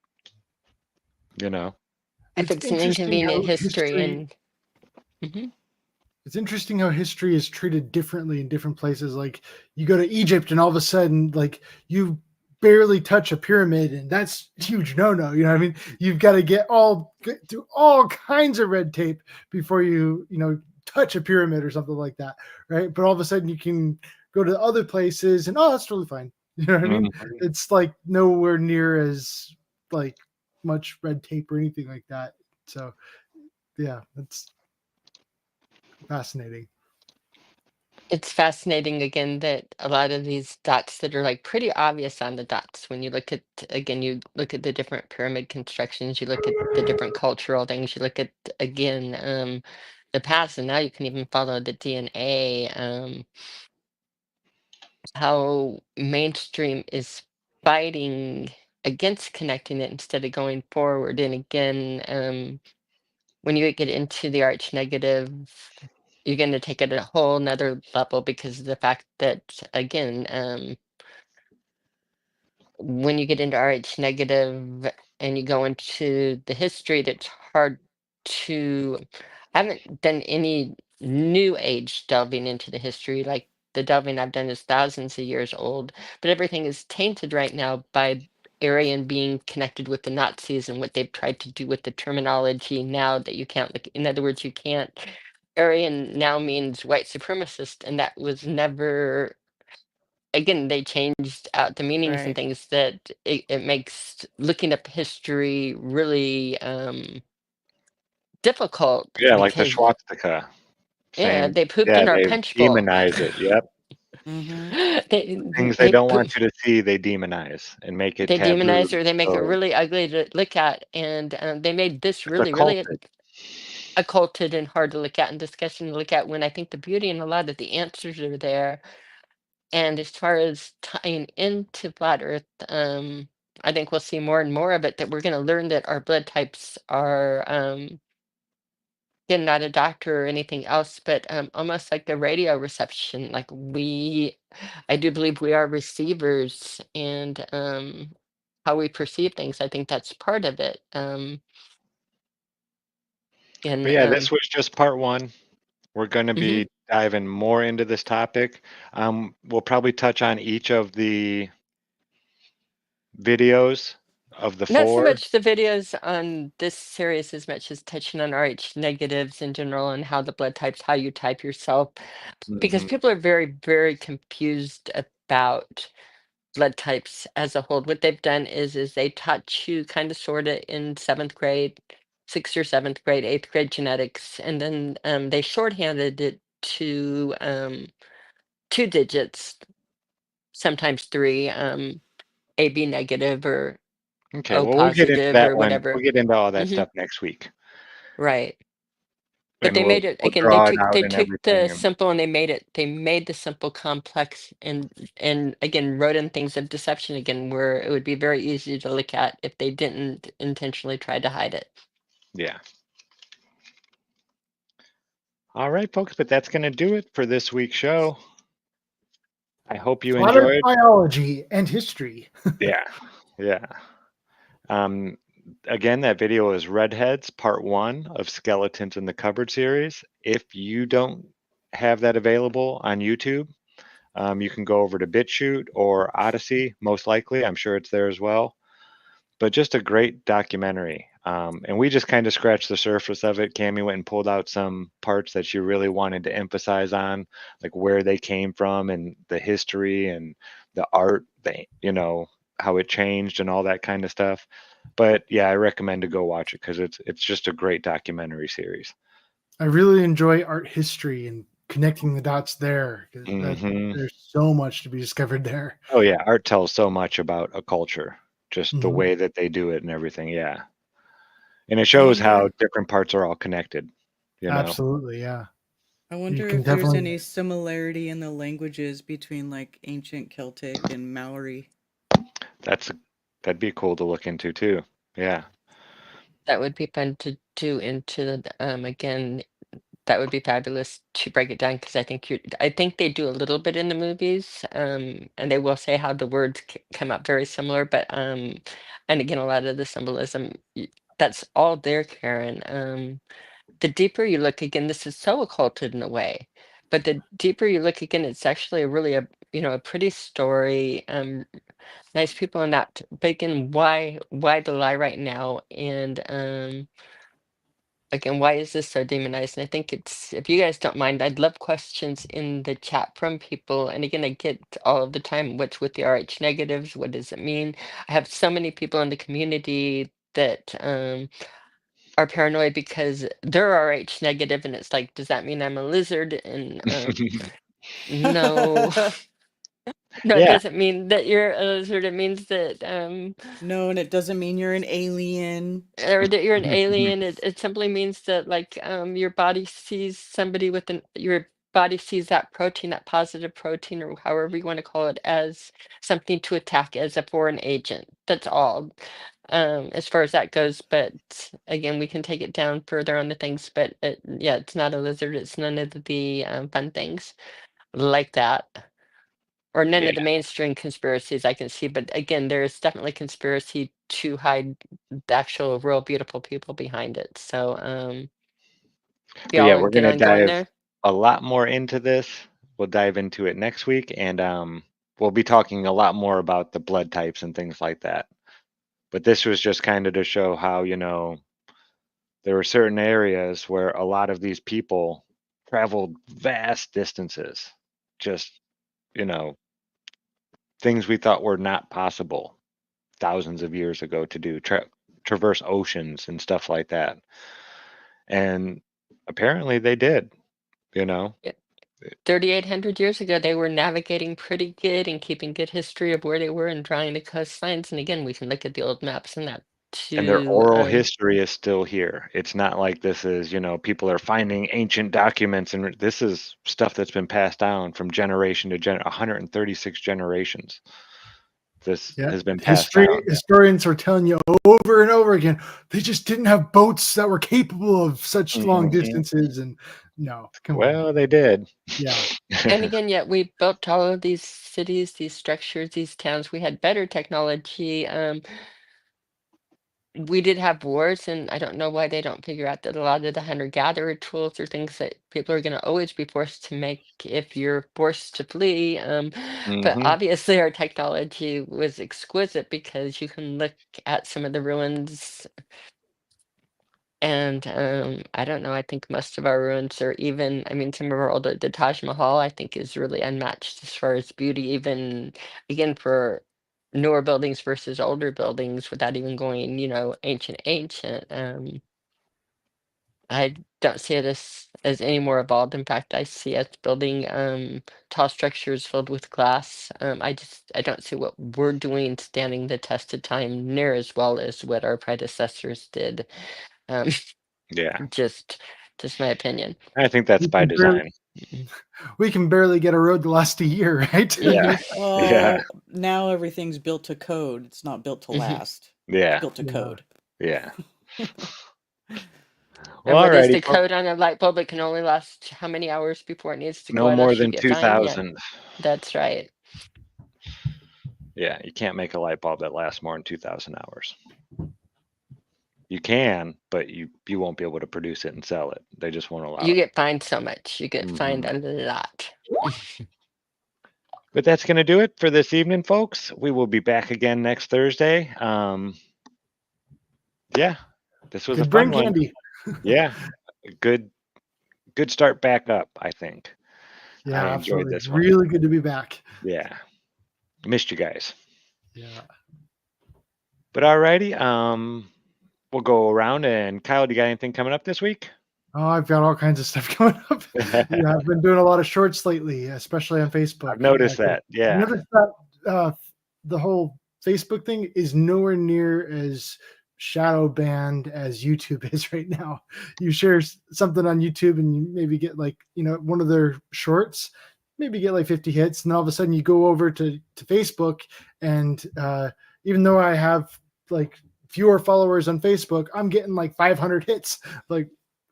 If it's an inconvenient history and It's interesting how history is treated differently in different places. Like you go to Egypt and all of a sudden, like you barely touch a pyramid and that's huge no-no. You know what I mean? You've got to get through all kinds of red tape before you touch a pyramid or something like that, right? But all of a sudden you can go to other places and that's totally fine. You know what I mean? It's like nowhere near as like much red tape or anything like that. So yeah, that's fascinating. it's fascinating again that a lot of these dots that are like pretty obvious on the dots, when you look at, again, you look at the different pyramid constructions, you look at the different cultural things, you look at, again, the past, and now you can even follow the DNA, how mainstream is fighting against connecting it instead of going forward. And again, when you get into the arch negative, you're going to take it a whole nother level because of the fact that, again, when you get into RH negative and you go into the history, it's hard to. I haven't done any new age delving into the history. Like the delving I've done is thousands of years old, but everything is tainted right now by Aryan being connected with the Nazis and what they've tried to do with the terminology now that you can't look. In other words, you can't. Aryan now means white supremacist, and that was never. Again, they changed out the meanings and Right. things that it makes looking up history really difficult Yeah, like the because swastika. yeah, Same. they pooped Yeah, in our they punch bowl. demonize it. Yep. Mm-hmm. Things they They don't poop, want you to see, they demonize and make it they demonize taboo. or they make it So really ugly to look at, and they made this it's really, really occulted. occulted and hard to look at and disgusting to look at. When I think the beauty and a lot of the answers are there. And as far as tying into flat Earth, I think we'll see more and more of it. That we're going to learn that our blood types are. Again, not a doctor or anything else, but almost like the radio reception. Like I do believe we are receivers, and how we perceive things. I think that's part of it. But And yeah, this was just part one. We're going to mhm. be diving more into this topic. We'll probably touch on each of the videos of the Not so 4. much the videos on this series as much as touching on RH negatives in general and how the blood types, how you type yourself, because Mhm. people are very, very confused about blood types as a whole. What they've done is they taught you kind of sort of in 7th grade, 6th or 7th grade, 8th grade genetics, and then they shorthanded it to 2 digits, sometimes 3, AB negative or Okay, O well, we'll get into positive that or one. whatever. We'll get into all that Hmm. stuff next week, Right. But and they we'll made it we'll again. draw it out They and took the everything. And simple and they made the simple complex and again wrote in things of deception again where it would be very easy to look at if they didn't intentionally try to hide it. yeah. All right, folks, but that's going to do it for this week's show. I hope you Flat Earth enjoyed. biology and history. Yeah, yeah. Um, again, that video is Redheads Part 1 of Skeletons in the Cupboard series. If you don't have that available on YouTube, you can go over to BitChute or Odyssey, most likely. I'm sure it's there as well. But just a great documentary. And we just kind of scratched the surface of it. Cammie went and pulled out some parts that she really wanted to emphasize on, like where they came from and the history and the art, how it changed and all that kind of stuff. But yeah, I recommend to go watch it because it's just a great documentary series. I really enjoy art history and connecting the dots there. 'Cause Hmm. there's so much to be discovered there. Oh yeah, art tells so much about a culture, just the Mhm. way that they do it and everything. Yeah. And it I shows how wonder. different parts are all connected, you know. Absolutely, yeah. I You wonder can if there's definitely. any similarity in the languages between like ancient Celtic and Maori. That'd be cool to look into too. Yeah. That would be fun to do into the again. That would be fabulous to break it down because I think they do a little bit in the movies, and they will say how the words come up very similar, but and again, a lot of the symbolism that's all there, Karen. The deeper you look again, this is so occulted in a way, but the deeper you look again, it's actually a pretty story. Nice people in that, but again, why the lie right now, and again, why is this so demonized? And I think it's, if you guys don't mind, I'd love questions in the chat from people. And again, I get all of the time, what's with the RH negatives? What does it mean? I have so many people in the community that are paranoid because they're RH negative, and it's like, does that mean I'm a lizard? And no, no, it Yeah. doesn't mean that you're a lizard. It means that No, and it doesn't mean you're an alien. or that you're an alien. It simply means that like your body sees somebody with your body sees that protein, that positive protein, or however you want to call it, as something to attack, as a foreign agent. That's all, as far as that goes. But again, we can take it down further on the things. But yeah, it's not a lizard. It's none of the fun things like that, or none Yeah. of the mainstream conspiracies I can see. But again, there's definitely conspiracy to hide the actual, real, beautiful people behind it. So, But yeah, y'all we're get gonna on going dive there. a lot more into this. We'll dive into it next week, and we'll be talking a lot more about the blood types and things like that. But this was just kind of to show how, there were certain areas where a lot of these people traveled vast distances, just, you know, things we thought were not possible thousands of years ago to do, traverse oceans and stuff like that. And apparently they did, you know. 3,800 years ago, they were navigating pretty good and keeping good history of where they were and drawing the coastlines. And again, we can look at the old maps and that And their too. oral history is still here. It's not like this is, people are finding ancient documents, and this is stuff that's been passed down from generation to 136 generations. This Yeah, has been passed down. historians are telling you over and over again, they just didn't have boats that were capable of such long distances. And no, come on. Well, they did. Yeah. And again, yet we built all of these cities, these structures, these towns. We had better technology. We did have wars, and I don't know why they don't figure out that a lot of the hunter-gatherer tools are things that people are going to always be forced to make if you're forced to flee. But obviously, our technology was exquisite because you can look at some of the ruins, and I don't know. I think most of our ruins are even. I mean, some of our older, the Taj Mahal, I think, is really unmatched as far as beauty. Even again for newer buildings versus older buildings, without even going, ancient. I don't see it as any more evolved. In fact, I see us building tall structures filled with glass. I don't see what we're doing standing the test of time near as well as what our predecessors did. Um, Yeah. just my opinion. I think that's by design. We can barely get a road to last a year, right? Yeah. Well, now everything's built to code. It's not built to last. Yeah. It's built to code. Yeah. And Well, what is alrighty, the code on a light bulb? It can only last how many hours before it needs to go no out? more Else you than get fined. Yeah, 2,000. that's right. Yeah, you can't make a light bulb that lasts more than 2,000 hours. You can, but you won't be able to produce it and sell it. They just won't allow You it. get fined so much. You get fined a lot. But that's going to do it for this evening, folks. We will be back again next Thursday. Yeah, this was Good a fun brain one. candy. Yeah, good start back up, I think. Yeah, I enjoyed absolutely. this one. Really good to be back. Yeah, missed you guys. Yeah. But alrighty, we'll go around. And Kyle, do you got anything coming up this week? Oh, I've got all kinds of stuff coming up. Yeah, I've been doing a lot of shorts lately, especially on Facebook. I've noticed that. Yeah. I noticed that the whole Facebook thing is nowhere near as shadow banned as YouTube is right now. You share something on YouTube and you maybe get one of their shorts, maybe get like 50 hits, and then all of a sudden you go over to Facebook, and even though I have like fewer followers on Facebook, I'm getting like 500 hits. Like,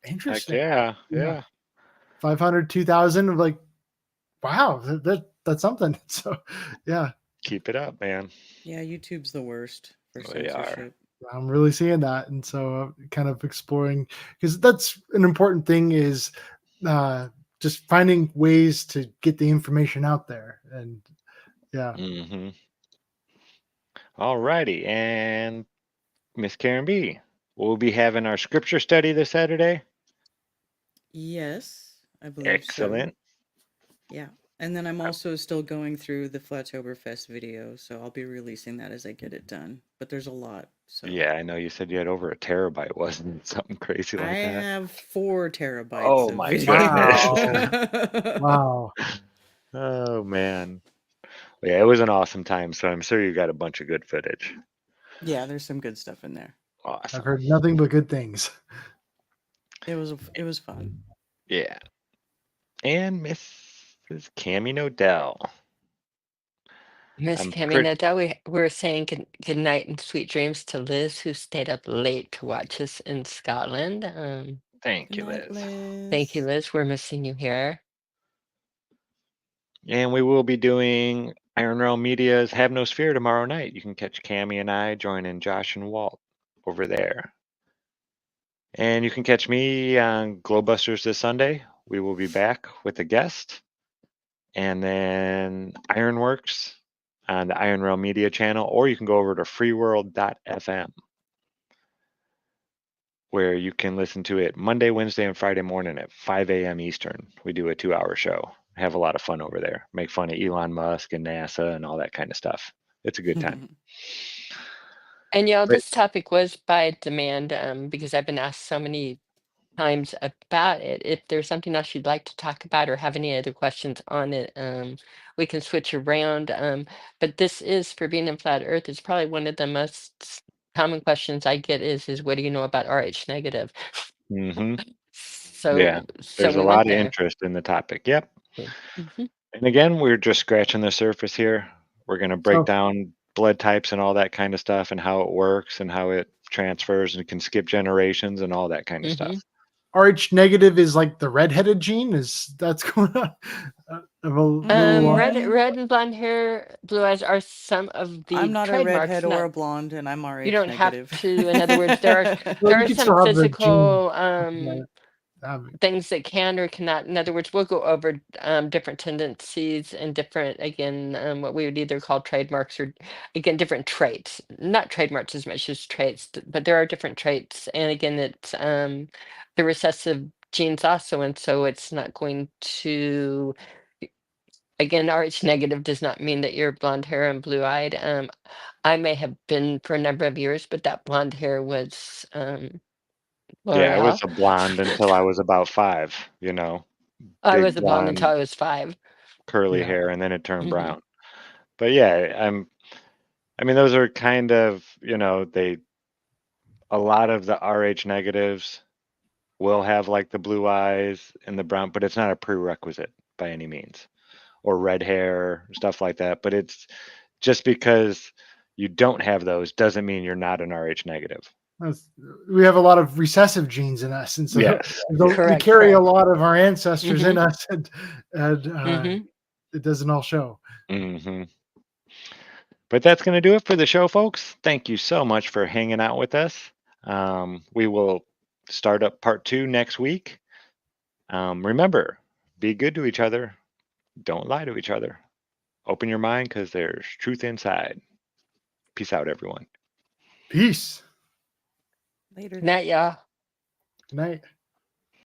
interesting. Heck yeah. 500, 2,000 of like, wow, that's something. So yeah, keep it up, man. Yeah, YouTube's the worst for They are. censorship. I'm really seeing that, and so kind of exploring, because that's an important thing, is just finding ways to get the information out there. And yeah. All righty. And Miss Karen B, we'll be having our scripture study this Saturday. Yes, I believe Excellent. so. Yeah. And then I'm also still going through the Flattoberfest video, so I'll be releasing that as I get it done. But there's a lot. So Yeah, I know you said you had over 1 terabyte, wasn't it? Something crazy like I that. have 4 terabytes. Oh of my video. goodness. Wow. Oh man. Yeah, it was an awesome time, so I'm sure you got a bunch of good footage. Yeah, there's some good stuff in there. Awesome. I've heard nothing but good things. It was fun. Yeah. and Mrs. Cammie Nodell. Miss I'm Cammie pretty. Nodell, we're saying good night and sweet dreams to Liz, who stayed up late to watch us in Scotland. Thank Good you, night, Liz. Thank you, Liz. Liz. We're missing you here. And we will be doing Iron Realm Media's Have No Sphere tomorrow night. You can catch Cammie and I joining Josh and Walt over there. And you can catch me on GLOBEBUSTERS this Sunday. We will be back with a guest. And then Ironworks on the Iron Realm Media channel, or you can go over to freeworld.fm, where you can listen to it Monday, Wednesday, and Friday morning at 5 a.m. Eastern. We do a 2-hour show. Have a lot of fun over there. Make fun of Elon Musk and NASA and all that kind of stuff. It's a good time. And y'all, But this topic was by demand because I've been asked so many times about it. If there's something else you'd like to talk about or have any other questions on it, we can switch around. But this is, for being in flat Earth, it's probably one of the most common questions I get is what do you know about RH negative? yeah, So there's a we went lot of there. interest in the topic. Yep. Mhm. And again, we're just scratching the surface here. We're going to break So down blood types and all that kind of stuff and how it works and how it transfers and can skip generations and all that kind of stuff. RH negative is like the redheaded gene. Is that's going on? Red and blonde hair, blue eyes are some of the I'm not a trademarks. redhead or Not a blonde, and I'm RH you don't have negative. to. In other words, there Well, you are can some still have the gene. physical things that can or cannot. In other words, we'll go over different tendencies and different, again, what we would either call trademarks or, again, different traits. Not trademarks as much as traits, but there are different traits. And again, it's the recessive genes also, and so it's not going to. Again, RH negative does not mean that you're blonde hair and blue eyed. I may have been for a number of years, but that blonde hair was Yeah, I was L'Oreal. a blonde until I was about 5, you know, I big was a blonde until blonde, I was 5. curly Yeah. hair, and then it turned Mhm. brown. But yeah, I mean, those are kind of, a lot of the RH negatives will have like the blue eyes and the brown, but it's not a prerequisite by any means, or red hair, stuff like that. But it's just because you don't have those doesn't mean you're not an RH negative. We have a lot of recessive genes in us, and so Yes. we Correct, carry a correct. lot of our ancestors in Mhm. us, and it doesn't all show. hmm But that's going to do it for the show, folks. Thank you so much for hanging out with us. We will start up part 2 next week. Remember, be good to each other. Don't lie to each other. Open your mind because there's truth inside. Peace out, everyone. Peace. Later. Night, y'all. Night.